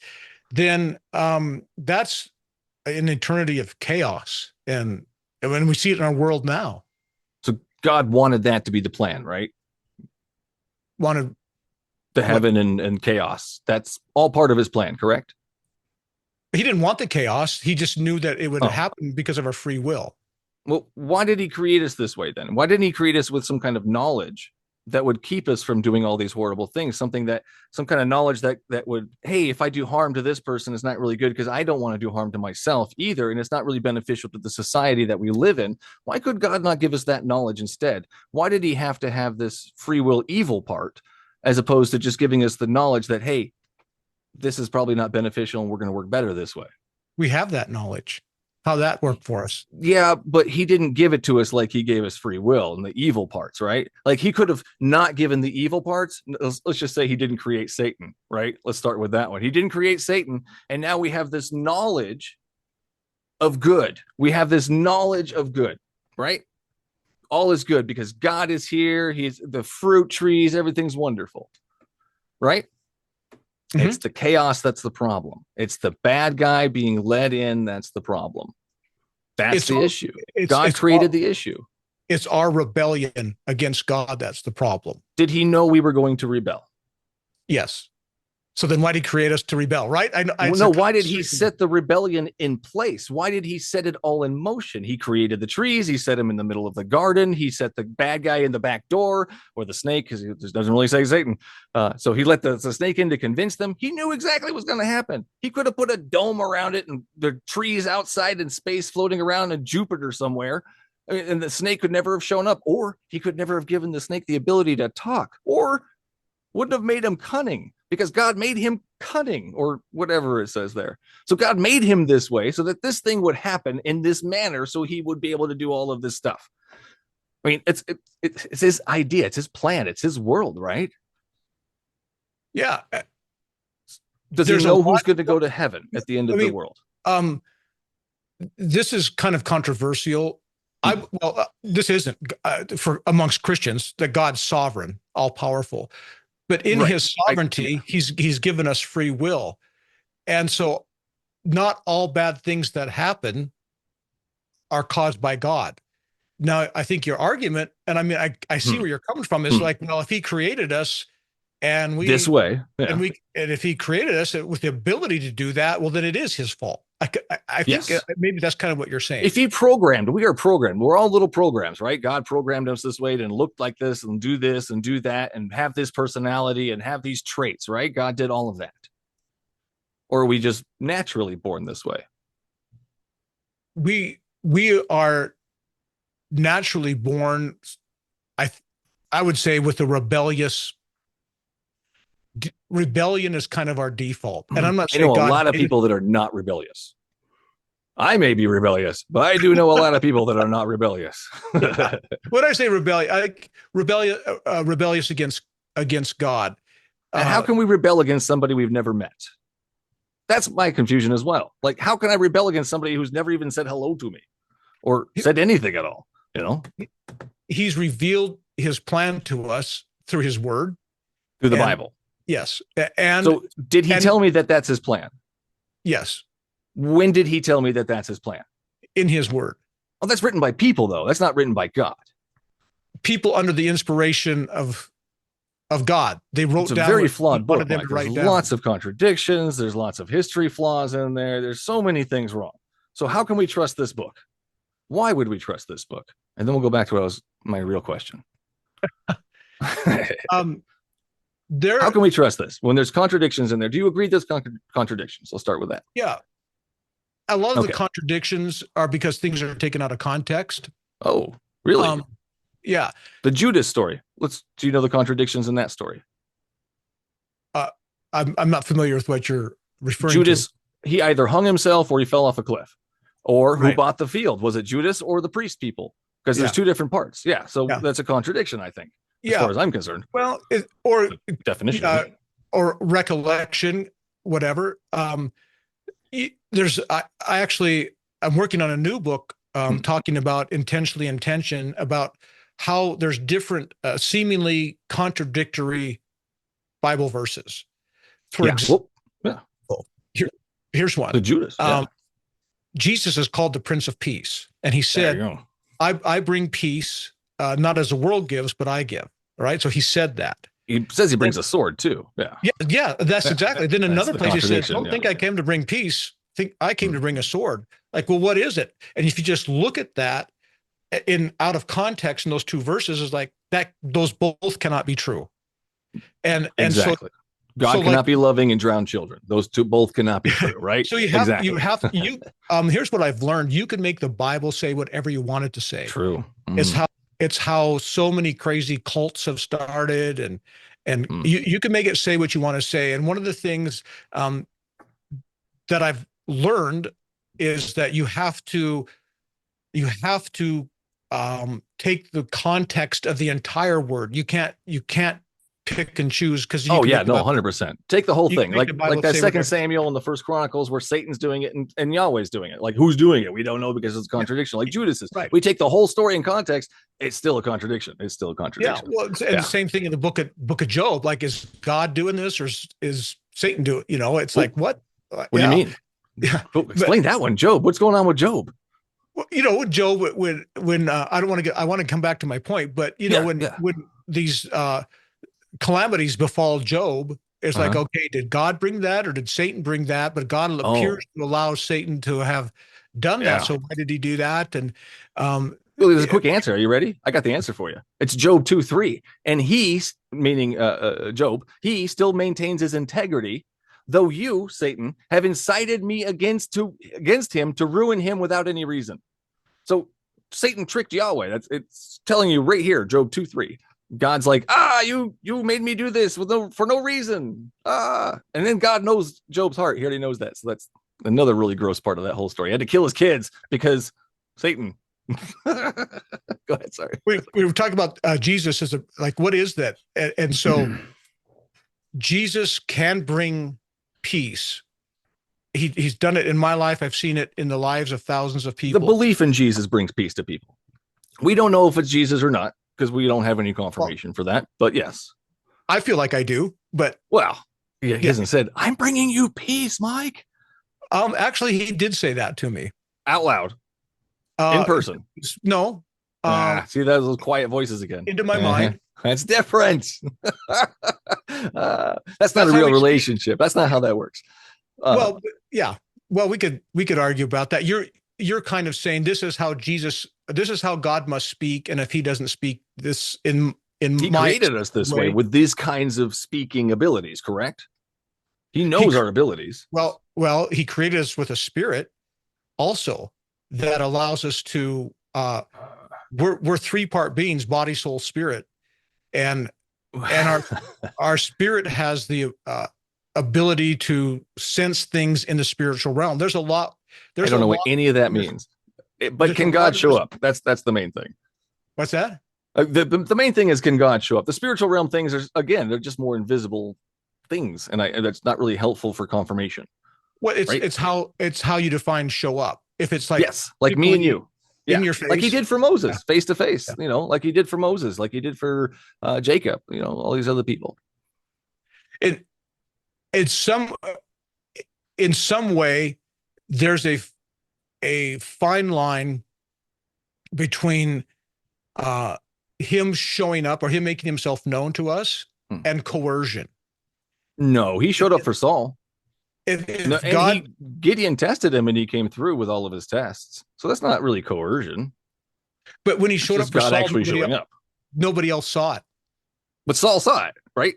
Then that's an eternity of chaos. And when we see it in our world now. So God wanted that to be the plan, right? Wanted the heaven and chaos. That's all part of his plan, correct? He didn't want the chaos. He just knew that it would happen because of our free will. Well, why did he create us this way then? Why didn't he create us with some kind of knowledge that would keep us from doing all these horrible things, some kind of knowledge that would, hey, if I do harm to this person, it's not really good because I don't want to do harm to myself either, and it's not really beneficial to the society that we live in. Why could God not give us that knowledge instead? Why did he have to have this free will evil part as opposed to just giving us the knowledge that, hey, this is probably not beneficial and we're going to work better this way? We have that knowledge. How that worked for us. Yeah, but he didn't give it to us like he gave us free will and the evil parts, right? Like he could have not given the evil parts. Let's just say he didn't create Satan, right? Let's start with that one. He didn't create Satan, and now we have this knowledge of good. We have this knowledge of good, right? All is good because God is here. He's the fruit trees. Everything's wonderful, right? Mm-hmm. It's the chaos that's the problem. It's the bad guy being led in that's the problem. That's the issue. God created the issue. It's our rebellion against God that's the problem. Did he know we were going to rebel? Yes. So then why did he create us to rebel, right? Why did he set the rebellion in place? Why did he set it all in motion? He created the trees. He set them in the middle of the garden. He set the bad guy in the back door, or the snake, because he doesn't really say Satan. So he let the snake in to convince them. He knew exactly what was going to happen. He could have put a dome around it and the trees outside in space floating around in Jupiter somewhere, and the snake could never have shown up, or he could never have given the snake the ability to talk, or wouldn't have made him cunning, because God made him cunning, or whatever it says there. So God made him this way so that this thing would happen in this manner, so he would be able to do all of this stuff. I mean, it's his idea, it's his plan, it's his world, right? Yeah. Does he know who's going to go to heaven at the end of the world? This is kind of controversial. This isn't for amongst Christians, that God's sovereign, all powerful. But in his sovereignty, he's given us free will. And so not all bad things that happen are caused by God. Now, I think your argument, and I mean, I see where you're coming from, is like, well, if he created us and we this way, and if he created us with the ability to do that, well, then it is his fault. I think maybe that's kind of what you're saying. If he programmed, we are programmed. We're all little programs, right? God programmed us this way and look like this and do that and have this personality and have these traits, right? God did all of that. Or are we just naturally born this way? We are naturally born, I would say, with a rebellion is kind of our default. And I'm not saying I know a lot of people that are not rebellious. I may be rebellious, but I do know a lot of people that are not rebellious. When I say rebellious against God. And how can we rebel against somebody we've never met? That's my confusion as well. Like, how can I rebel against somebody who's never even said hello to me or said anything at all? You know, he's revealed his plan to us through his word, through the Bible. Yes. And so did he tell me that that's his plan? Yes. When did he tell me that that's his plan? In his word. Oh, that's written by people, though. That's not written by God. People under the inspiration of God. They wrote down. It's a very flawed book. There's lots of contradictions. There's lots of history flaws in there. There's so many things wrong. So how can we trust this book? Why would we trust this book? And then we'll go back to my real question. How can we trust this when there's contradictions in there? Do you agree there's contradictions? Let's start with that. Yeah. A lot of the contradictions are because things are taken out of context. Oh, really? Yeah. The Judas story. Do you know the contradictions in that story? I'm not familiar with what you're referring to. Judas, he either hung himself or he fell off a cliff. Or who bought the field? Was it Judas or the priest people? Because there's two different parts. Yeah. So that's a contradiction, I think, as far as I'm concerned. Well, or definition. Or recollection, whatever. I'm working on a new book talking about intentionally intention, about how there's different seemingly contradictory Bible verses. For example, here's one. The Judas. Jesus is called the Prince of Peace. And he said, I bring peace, not as the world gives, but I give. All right. So he said that. He says he brings a sword too. Yeah. That's exactly. Then another place he said, don't think I came to bring peace. Think I came to bring a sword. Like, well, what is it? And if you just look at that out of context in those two verses, is like, that those both cannot be true. And Exactly. God so cannot like, be loving and drown children. Those two both cannot be true, right? so here's what I've learned. You can make the Bible say whatever you want it to say. True. It's how so many crazy cults have started, and you can make it say what you want to say. And one of the things that I've learned is that you have to take the context of the entire word. You can't pick and choose, because 100%. Take the whole thing, like that Second whatever. Samuel and the First Chronicles, where Satan's doing it and Yahweh's doing it. Like, who's doing it? We don't know, because it's a contradiction. Like Judas is. Right. We take the whole story in context. It's still a contradiction. Yeah. Well, the same thing in the book of Job. Like, is God doing this, or is Satan doing? It's like, what? What do you mean? Yeah. Explain that one, Job. What's going on with Job? With Job, when I want to come back to my point, but when these calamities befall Job, it's like, okay, did God bring that, or did Satan bring that? But God appears to allow Satan to have done that. So why did he do that? And well, there's a quick answer. Are you ready? I got the answer for you. It's Job 2:3. And he's, meaning Job, he still maintains his integrity, though you, Satan, have incited me against him to ruin him without any reason. So Satan tricked Yahweh. It's telling you right here, Job 2:3. God's like, you made me do this for no reason. And then God knows Job's heart. He already knows that. So that's another really gross part of that whole story. He had to kill his kids because Satan. Go ahead. Sorry. We were talking about Jesus as what is that? And so Jesus can bring peace. He's done it in my life. I've seen it in the lives of thousands of people. The belief in Jesus brings peace to people. We don't know if it's Jesus or not, because we don't have any confirmation for that. But yes, I feel like I do. But he hasn't said, "I'm bringing you peace, Mike." Actually, he did say that to me out loud, in person. No. See, those quiet voices again into my mind. That's different. That's not a real relationship. That's not how that works. Well, we could argue about that. You're kind of saying this is how God must speak, and if he doesn't speak this he created us this way with these kinds of speaking abilities, correct? He knows our abilities. Well, he created us with a spirit also that allows us to we're three-part beings, body, soul, spirit, and our spirit has the ability to sense things in the spiritual realm. I don't know what any of that means, but can God show up? That's the main thing. What's that? The main thing is, can God show up? The spiritual realm things they're just more invisible things, and that's not really helpful for confirmation. Well, it's how you define show up. If it's like, yes, like me and you in your face, like he did for Moses, face to face, like he did for Moses, like he did for Jacob, all these other people. In some way, there's a fine line between him showing up or him making himself known to us and coercion. No, he showed up for Saul. Gideon tested him, and he came through with all of his tests. So that's not really coercion. But when he showed up for God Saul, actually showing up, nobody else saw it. But Saul saw it, right?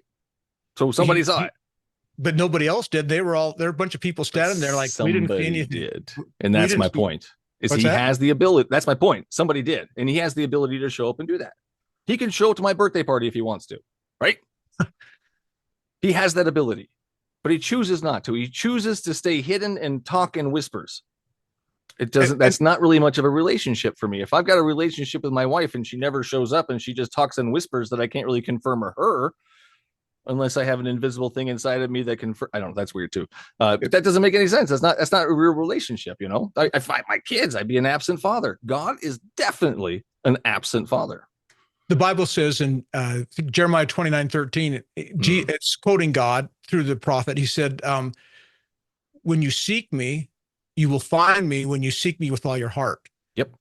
So somebody saw it. But nobody else did. There were a bunch of people standing there like, we didn't see anything. Did. And that's my point. Has the ability. That's my point. Somebody did. And he has the ability to show up and do that. He can show up to my birthday party if he wants to, right? He has that ability, but he chooses not to. He chooses to stay hidden and talk in whispers. It doesn't, that's not really much of a relationship for me. If I've got a relationship with my wife and she never shows up and she just talks in whispers that I can't really confirm her, unless I have an invisible thing inside of me that can, I don't know, that's weird too. But that doesn't make any sense. That's not a real relationship. If my kids, I'd be an absent father. God is definitely an absent father. The Bible says in Jeremiah 29:13, it's quoting God through the prophet. He said, when you seek me, you will find me when you seek me with all your heart. Yep.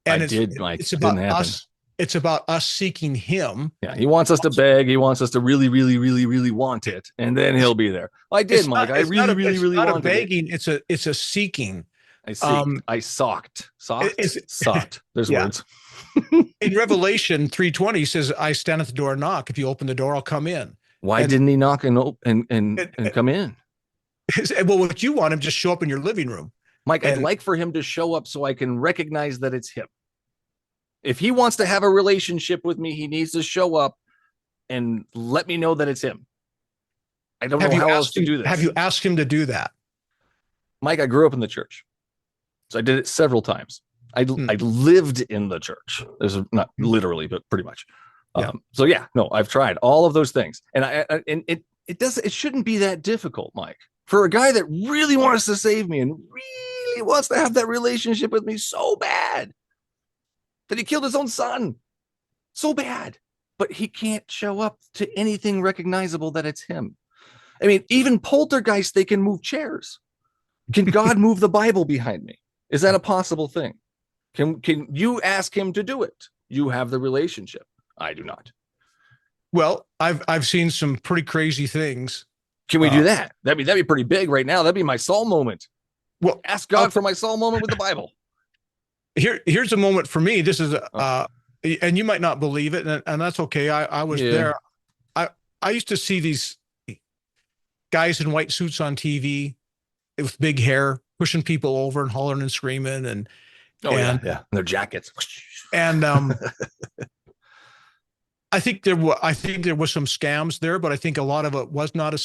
And it's about us. It's about us seeking him. Yeah. He wants us to beg. He wants us to really, really, really, really want it. And then he'll be there. I did, Mike. I really, really, really want it. It's not a begging. It's a seeking. I see. I socked. Is- Sought. There's Yeah. words. In Revelation 3:20 says, I stand at the door and knock. If you open the door, I'll come in. Why And- didn't he knock and come in? Well, what you want him just show up in your living room. Mike, I'd And- like for him to show up so I can recognize that it's him. If he wants to have a relationship with me, he needs to show up and let me know that it's him. I don't know how else to do this. Have you asked him to do that? Mike, I grew up in the church. So I did it several times. I lived in the church. There's not literally, but pretty much. Yeah. So yeah, no, I've tried all of those things. And it shouldn't be that difficult, Mike. For a guy that really wants to save me and really wants to have that relationship with me so bad that he killed his own son. So bad. But he can't show up to anything recognizable that it's him. I mean, even poltergeists, they can move chairs. Can God move the Bible behind me? Is that a possible thing? Can you ask him to do it? You have the relationship. I do not. Well, I've seen some pretty crazy things. Can we do that? That'd be pretty big right now. That'd be my Saul moment. Well, Ask God for my Saul moment with the Bible. Here's a moment for me. This is and you might not believe it, and that's okay. I was there. I used to see these guys in white suits on TV with big hair pushing people over and hollering and screaming and And their jackets. And I think there was some scams there, but I think a lot of it was not a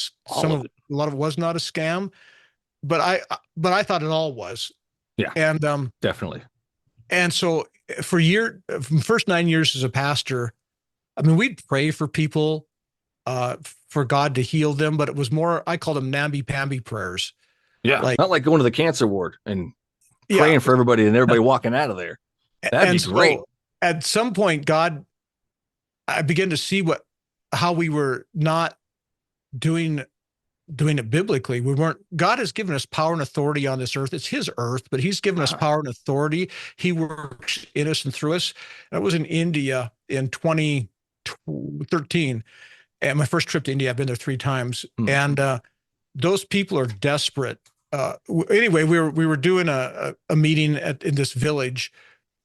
lot of it was not a scam. But I thought it all was. Yeah. And definitely. And so for the first 9 years as a pastor, I mean, we'd pray for people for God to heal them, but it was more, I call them namby-pamby prayers. Yeah. Not like going to the cancer ward and Yeah. praying for everybody and everybody walking out of there. That'd be great. At some point, I began to see how we were not doing it biblically. God has given us power and authority on this earth. It's his earth, but he's given us power and authority. He works in us and through us. I was in India in 2013. And my first trip to India, I've been there 3 times. And those people are desperate. Anyway, we were doing a meeting in this village,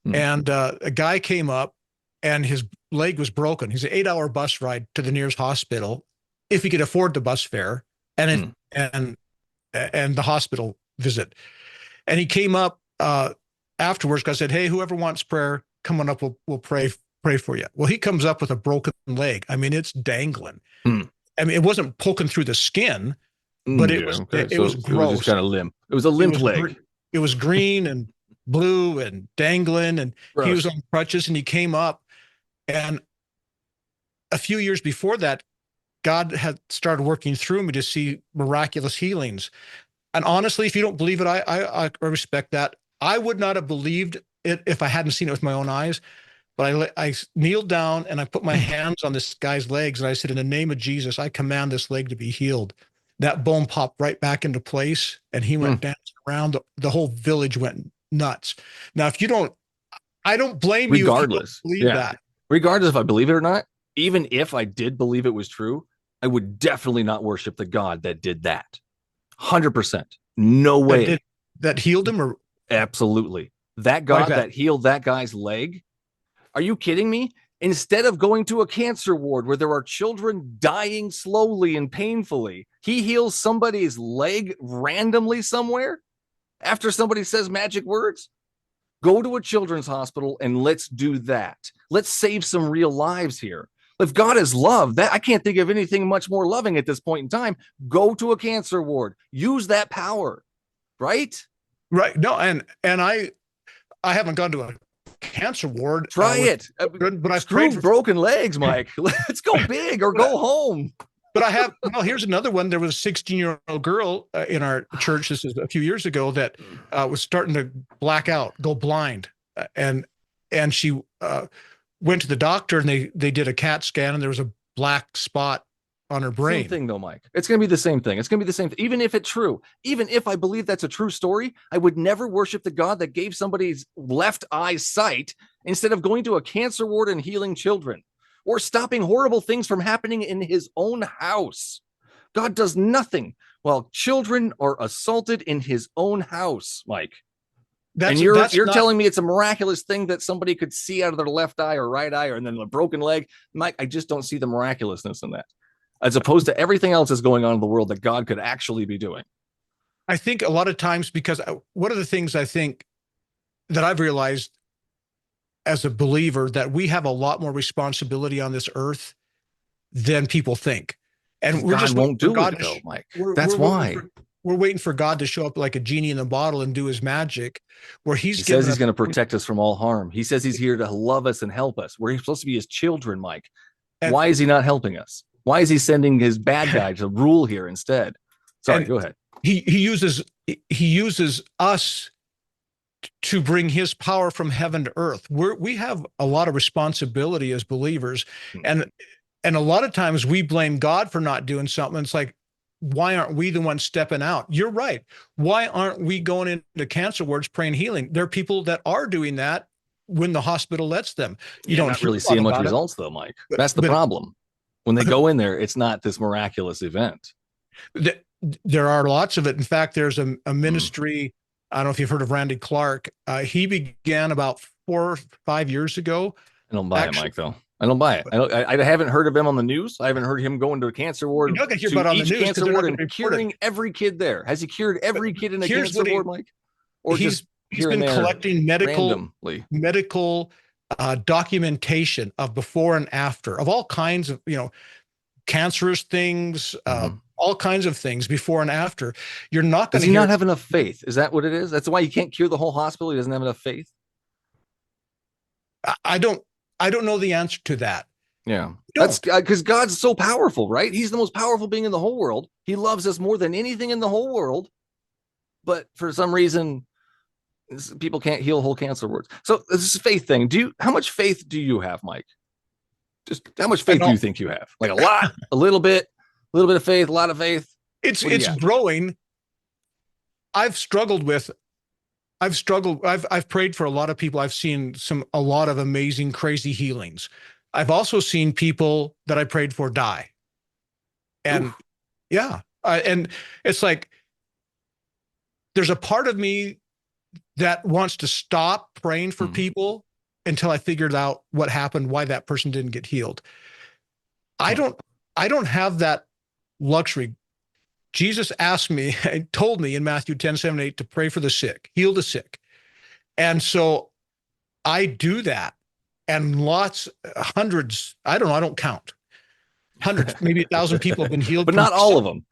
and a guy came up and his leg was broken. He's an 8-hour bus ride to the nearest hospital if he could afford the bus fare and the hospital visit. And he came up afterwards. I said, "Hey, whoever wants prayer, come on up. We'll pray for you." Well, he comes up with a broken leg. I mean, it's dangling. I mean, it wasn't poking through the skin, but it was gross. It was just kind of limp. It was a limp leg. It was green and blue and dangling, and Gross. He was on crutches, and he came up. And a few years before that, God had started working through me to see miraculous healings. And honestly, if you don't believe it, I respect that. I would not have believed it if I hadn't seen it with my own eyes. But I kneeled down and I put my hands on this guy's legs, and I said, "In the name of Jesus, I command this leg to be healed." That bone popped right back into place, and he went dancing around. The whole village went nuts. Now, if you don't, I don't blame you. Regardless, if you don't believe that. Regardless if I believe it or not, even if I did believe it was true, I would definitely not worship the God that did that. 100%. No way. That healed him, or absolutely. That God that healed that guy's leg. Are you kidding me? Instead of going to a cancer ward where there are children dying slowly and painfully, he heals somebody's leg randomly somewhere after somebody says magic words. Go to a children's hospital and let's do that. Let's save some real lives here. If God is love, that I can't think of anything much more loving at this point in time. Go to a cancer ward. Use that power, right? Right. No, and I haven't gone to a cancer ward. Try it. But I've prayed for broken legs, Mike. Let's go big or go home. But I have. Well, here's another one. There was a 16-year-old girl in our church. This is a few years ago that was starting to black out, go blind, and she went to the doctor, and they did a CAT scan, and there was a black spot on her brain. Same thing though, Mike. It's going to be the same thing. It's going to be the same. Even if it's true, even if I believe that's a true story, I would never worship the God that gave somebody's left eye sight instead of going to a cancer ward and healing children or stopping horrible things from happening in his own house. God does nothing while children are assaulted in his own house, Mike. And you're telling me it's a miraculous thing that somebody could see out of their left eye or right eye, and then a broken leg. Mike, I just don't see the miraculousness in that, as opposed to everything else that's going on in the world that God could actually be doing. I think a lot of times, because one of the things I think that I've realized as a believer, that we have a lot more responsibility on this earth than people think. And we're just won't do it though, Mike. That's why. We're waiting for God to show up like a genie in a bottle and do his magic, where he says he's going to protect us from all harm. He says he's here to love us and help us. We're supposed to be his children, Mike. Why is he not helping us? Why is he sending his bad guy to rule here instead? Sorry, go ahead. He uses us to bring his power from heaven to earth. We have a lot of responsibility as believers, and a lot of times we blame God for not doing something. It's like, why aren't we the ones stepping out? You're right. Why aren't we going into cancer wards praying healing? There are people that are doing that when the hospital lets them. You don't not really seeing much results though, Mike. That's the problem. When they go in there, it's not this miraculous event. There are lots of it. In fact, there's a ministry. I don't know if you've heard of Randy Clark. He began about 4 or 5 years ago. I don't buy it, Mike, though. I don't buy it. I haven't heard of him on the news. I haven't heard him going to a cancer ward. You're not going to hear about on the news cancer ward and curing every kid there. Has he cured every kid in a cancer ward, Mike? Or he's been collecting medical documentation of before and after of all kinds of cancerous things, all kinds of things before and after. You're not going to. Does he not have enough faith? Is that what it is? That's why he can't cure the whole hospital. He doesn't have enough faith. I don't know the answer to that. Yeah, that's because God's so powerful, right? He's the most powerful being in the whole world. He loves us more than anything in the whole world. But for some reason, people can't heal whole cancer wards. So this is a faith thing. How much faith do you have, Mike? Just how much faith do you think you have? Like a lot, a little bit of faith, a lot of faith. It's growing. I've prayed for a lot of people. I've seen a lot of amazing, crazy healings. I've also seen people that I prayed for die. And and it's like, there's a part of me that wants to stop praying for people until I figured out what happened, why that person didn't get healed. I don't have that luxury. Jesus asked me and told me in Matthew 10:7-8 to pray for the sick, heal the sick. And so I do that. And hundreds, I don't count. Hundreds, maybe 1,000 people have been healed. But not all of them.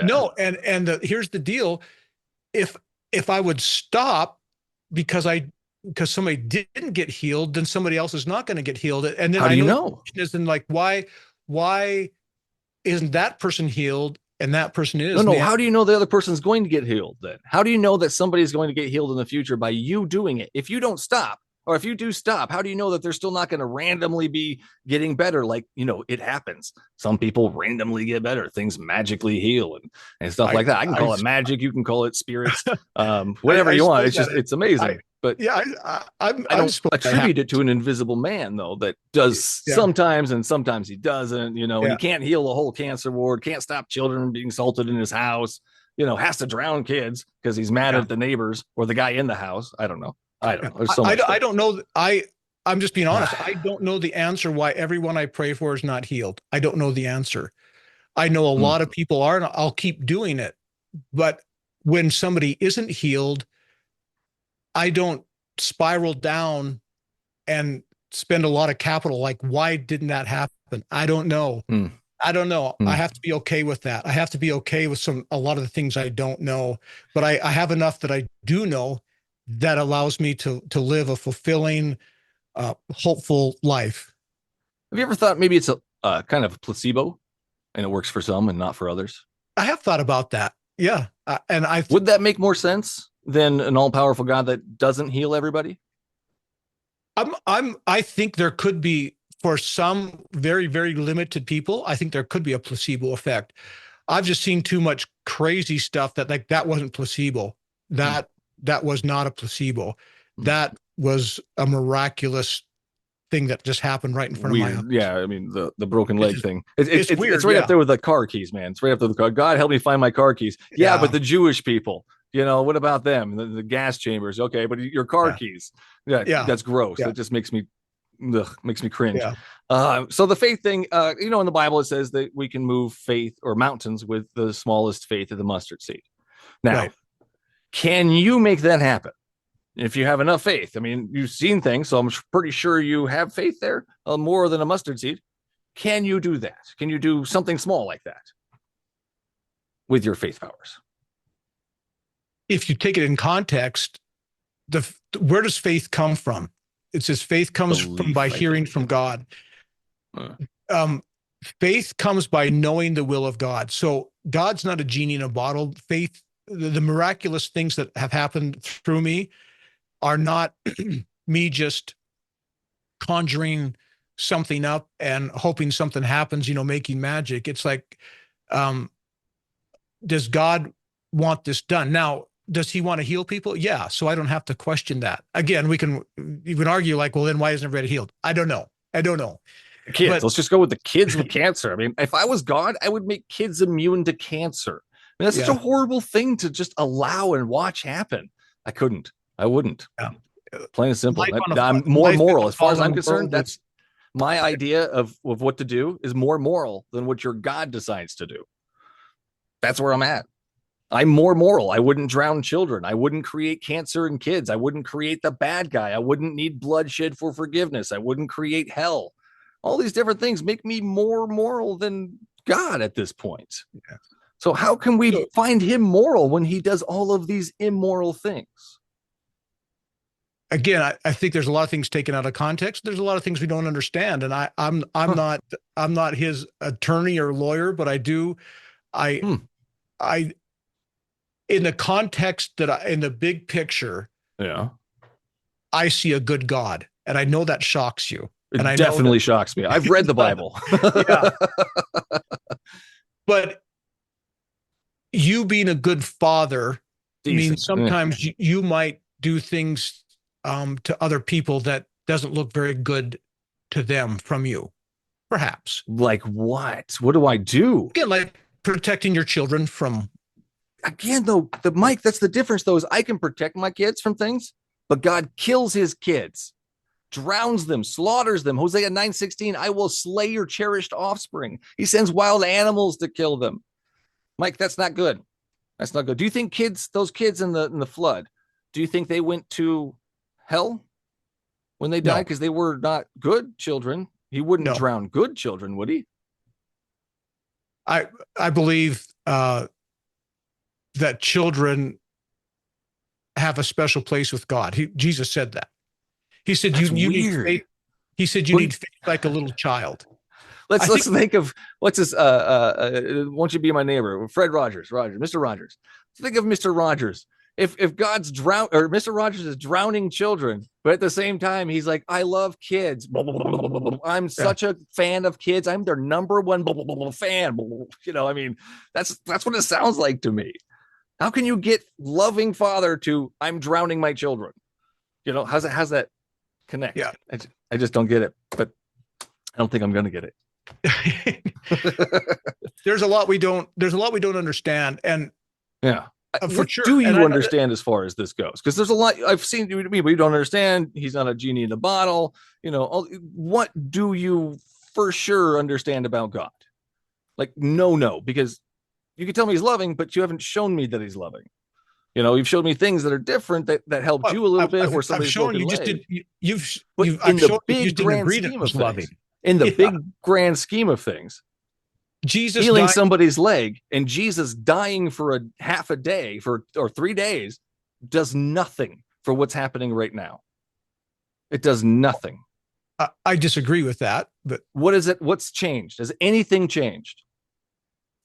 No. And here's the deal. If I would stop because somebody didn't get healed, then somebody else is not going to get healed. And then how do you know? Isn't like, why isn't that person healed and that person is? No. How do you know the other person's going to get healed then? How do you know that somebody's going to get healed in the future by you doing it? If you don't stop, or if you do stop, how do you know that they're still not going to randomly be getting better? Like, it happens. Some people randomly get better. Things magically heal and stuff like that. I can call it magic. You can call it spirits, whatever you want. It's amazing. But I don't attribute it to an invisible man, though, that does sometimes, and sometimes he doesn't, and he can't heal a whole cancer ward, can't stop children from being assaulted in his house, has to drown kids because he's mad at the neighbors or the guy in the house. I don't know. There's so much I don't know. I'm just being honest. I don't know the answer why everyone I pray for is not healed. I don't know the answer. I know a lot of people are, and I'll keep doing it. But when somebody isn't healed, I don't spiral down and spend a lot of capital. Like, why didn't that happen? I don't know. I don't know. I have to be okay with that. I have to be okay with a lot of the things I don't know, but I have enough that I do know that allows me to live a fulfilling, hopeful life. Have you ever thought maybe it's a kind of a placebo and it works for some and not for others? I have thought about that. Yeah. Would that make more sense than an all-powerful God that doesn't heal everybody? I think there could be, for some very, very limited people, I think there could be a placebo effect. I've just seen too much crazy stuff that wasn't placebo. That was not a placebo. That was a miraculous thing that just happened right in front of my eyes. Yeah, I mean, the broken leg thing. It's weird. It's right up there with the car keys, man. It's right up there with the car. God, help me find my car keys. Yeah, but the Jewish people, What about them? The gas chambers. Okay, but your car keys. Yeah, Yeah. that's gross. Yeah. That just makes me cringe. Yeah. So the faith thing, in the Bible, it says that we can move faith or mountains with the smallest faith of the mustard seed. Now, Right. can you make that happen? If you have enough faith, I mean, you've seen things, so I'm pretty sure you have faith there, more than a mustard seed. Can you do that? Can you do something small like that with your faith powers? If you take it in context, where does faith come from? It says faith comes from by hearing from God. Faith comes by knowing the will of God. So God's not a genie in a bottle. Faith, the miraculous things that have happened through me are not me just conjuring something up and hoping something happens, making magic. It's like, does God want this done? Now, does he want to heal people? Yeah. So I don't have to question that. Again, you can argue like, well, then why isn't everybody healed? I don't know. Kids, let's just go with the kids with cancer. I mean, if I was God, I would make kids immune to cancer. I mean, that's such a horrible thing to just allow and watch happen. I wouldn't. Yeah. Plain and simple. I'm more moral. As far as I'm concerned, that's my idea of what to do is more moral than what your God decides to do. That's where I'm at. I'm more moral. I wouldn't drown children. I wouldn't create cancer in kids. I wouldn't create the bad guy. I wouldn't need bloodshed for forgiveness. I wouldn't create hell. All these different things make me more moral than God at this point. Yeah. So how can we find him moral when he does all of these immoral things? Again, I think there's a lot of things taken out of context. There's a lot of things we don't understand. And I'm not his attorney or lawyer, but in the context in the big picture, I see a good God, and I know that shocks you. It definitely shocks me. I've read the Bible. But you being a good father means sometimes you might do things to other people that doesn't look very good to them from you, perhaps. Like what? What do I do? Again, like protecting your children from. Again, though, Mike, that's the difference, though, is I can protect my kids from things, but God kills his kids, drowns them, slaughters them. Hosea 9:16, I will slay your cherished offspring. He sends wild animals to kill them. Mike, that's not good. That's not good. Do you think those kids in the flood, do you think they went to hell when they died because they were not good children? He wouldn't drown good children, would he? I believe that children have a special place with God. Jesus said that. He said, you need faith. He said, you need faith like a little child. Let's think of what's this, won't you be my neighbor? Fred Rogers, Mr. Rogers. Think of Mr. Rogers. If God's Mr. Rogers is drowning children, but at the same time, he's like, I love kids. I'm such a fan of kids. I'm their number one fan. I mean, that's what it sounds like to me. How can you get loving father to I'm drowning my children? How's that connect? Yeah. I just don't get it, but I don't think I'm going to get it. There's a lot we don't understand. And for sure. Do you understand as far as this goes? Because there's a lot I've seen people you don't understand. He's not a genie in a bottle. What do you for sure understand about God? Like, no, because you can tell me he's loving, but you haven't shown me that he's loving. You've showed me things that are different that helped you a little bit. Or somebody's shown you just did. In the big grand scheme of things. In the big grand scheme of things, Jesus healing somebody's leg and Jesus dying for a half a day or 3 days does nothing for what's happening right now. It does nothing. I disagree with that, but what is it? What's changed? Has anything changed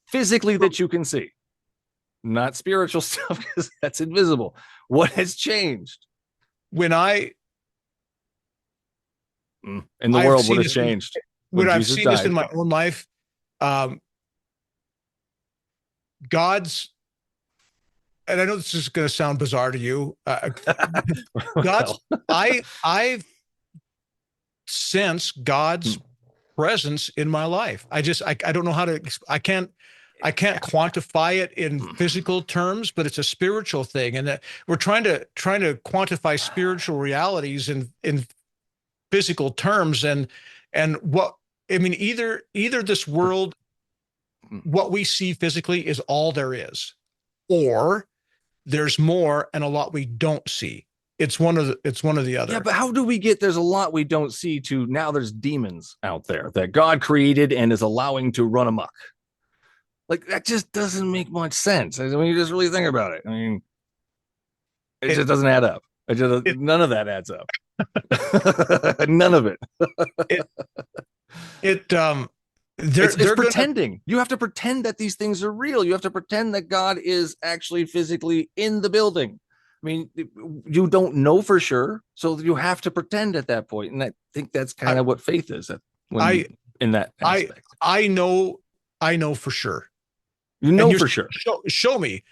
physically that you can see? Not spiritual stuff, because that's invisible. What has changed? When in the world, what has changed? When I've seen this in my own life, God's, and I know this is going to sound bizarre to you, God's, I've sensed God's presence in my life. I don't know how to, I can't quantify it in physical terms, but it's a spiritual thing, and that we're trying to quantify spiritual realities in physical terms, and what I mean, either this world, what we see physically, is all there is, or there's more and a lot we don't see. It's one of the other. Yeah, but how do we get there's a lot we don't see to now there's demons out there that God created and is allowing to run amok? Like, that just doesn't make much sense. I mean, you just really think about it. I mean, it just doesn't add up. None of that adds up. None of it. It's pretending. You have to pretend that these things are real. You have to pretend that God is actually physically in the building. I mean, you don't know for sure, so you have to pretend at that point. And I think that's kind of what faith is. In that aspect, I know for sure. You know for sure. Show me,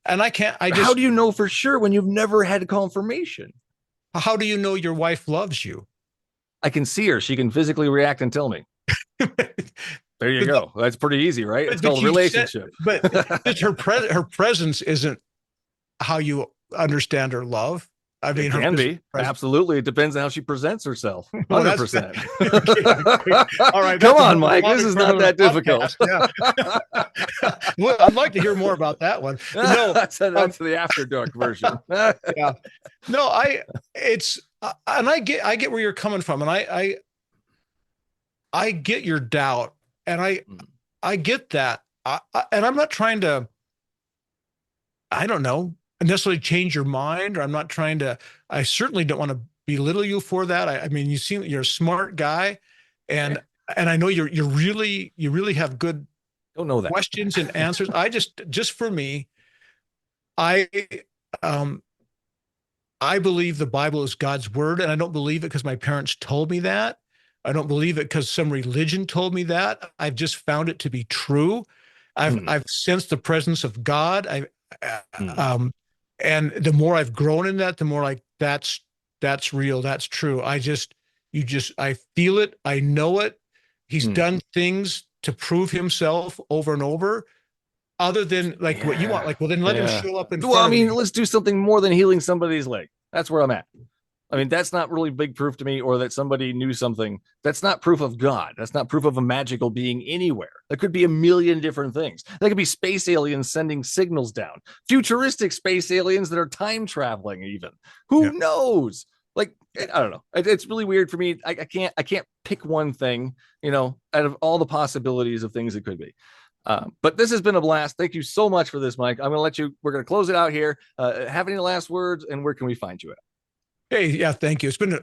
and I can't. How do you know for sure when you've never had confirmation? How do you know your wife loves you? I can see her. She can physically react and tell me. There you go. That's pretty easy, right? It's called a relationship. But her presence isn't how you understand her love. I mean, it can be. Absolutely. It depends on how she presents herself. 100%. All right. Come on, Mike. This is not that difficult. Yeah. Well, I'd like to hear more about that one. No, that's the after dark version. Yeah. No, and I get where you're coming from, and I get your doubt, and I get that. And I'm not trying to, I don't know, necessarily change your mind, or I'm not trying to, I certainly don't want to belittle you for that. I mean, you seem you're a smart guy, and I know you really have good don't know that questions and answers. I just for me, I believe the Bible is God's word, and I don't believe it because my parents told me that. I don't believe it because some religion told me that. I've just found it to be true. I've sensed the presence of God. And the more I've grown in that, the more like that's real. That's true. I feel it. I know it. He's done things to prove himself over and over, other than like what you want. Like, well, then let him show up in front of me. Let's do something more than healing somebody's leg. That's where I'm at. I mean, that's not really big proof to me, or that somebody knew something. That's not proof of God. That's not proof of a magical being anywhere. There could be a million different things. There could be space aliens sending signals down, futuristic space aliens that are time traveling even. Who knows? Like, I don't know. It's really weird for me. I can't pick one thing, out of all the possibilities of things it could be. But this has been a blast. Thank you so much for this, Mike. We're going to close it out here. Have any last words, and where can we find you at? Hey, yeah, thank you. It's been,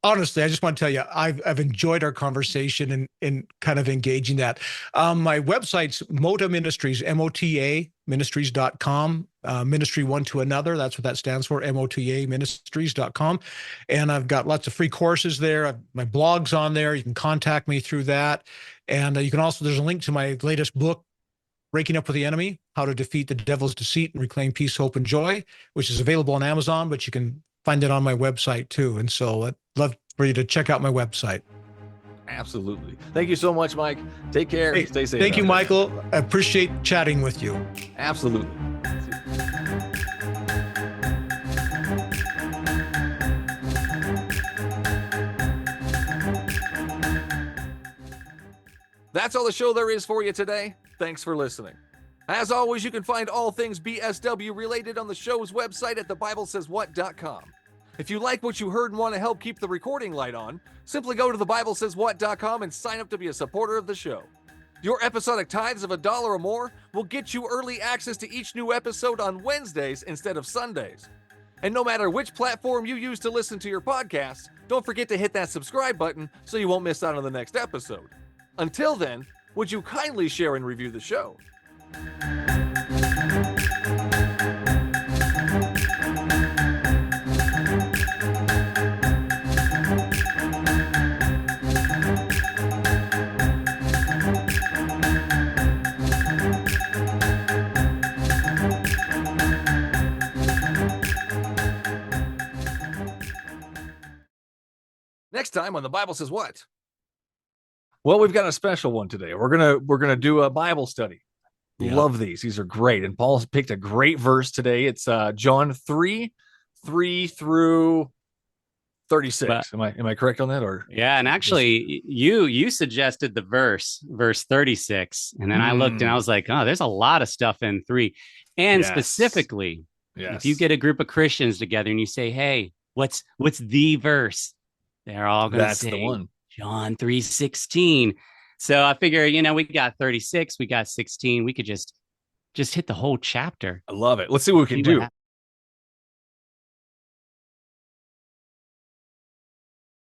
honestly, I just want to tell you, I've enjoyed our conversation and kind of engaging that. My website's MOTA Ministries, MOTA ministries.com, ministry one to another. That's what that stands for, MOTA ministries.com. And I've got lots of free courses there. My blog's on there. You can contact me through that. And you can also, there's a link to my latest book, Breaking Up with the Enemy, How to Defeat the Devil's Deceit and Reclaim Peace, Hope, and Joy, which is available on Amazon, but you can find it on my website too. And so I'd love for you to check out my website. Absolutely. Thank you so much, Mike. Take care. Hey, stay safe. Thank you, Michael. I appreciate chatting with you. Absolutely. That's all the show there is for you today. Thanks for listening. As always, you can find all things BSW related on the show's website at thebiblesayswhat.com. If you like what you heard and want to help keep the recording light on, simply go to thebiblesayswhat.com and sign up to be a supporter of the show. Your episodic tithes of $1 or more will get you early access to each new episode on Wednesdays instead of Sundays. And no matter which platform you use to listen to your podcast, don't forget to hit that subscribe button so you won't miss out on the next episode. Until then, would you kindly share and review the show? Next time on The Bible Says What? Well, we've got a special one today. We're gonna do a Bible study. Yeah. Love these. These are great. And Paul's picked a great verse today. It's John 3 through 36. But- am I correct on that? Or Yeah, and actually, you suggested the verse 36, and then I looked and I was like, oh, there's a lot of stuff in 3, and Yes. specifically, yes. if you get a group of Christians together and you say, hey, what's the verse? They're all going to That's say the one. John 3:16. So I figure, we got 36, we got 16, we could just hit the whole chapter. I love it. Let's see what we can See what do. happens.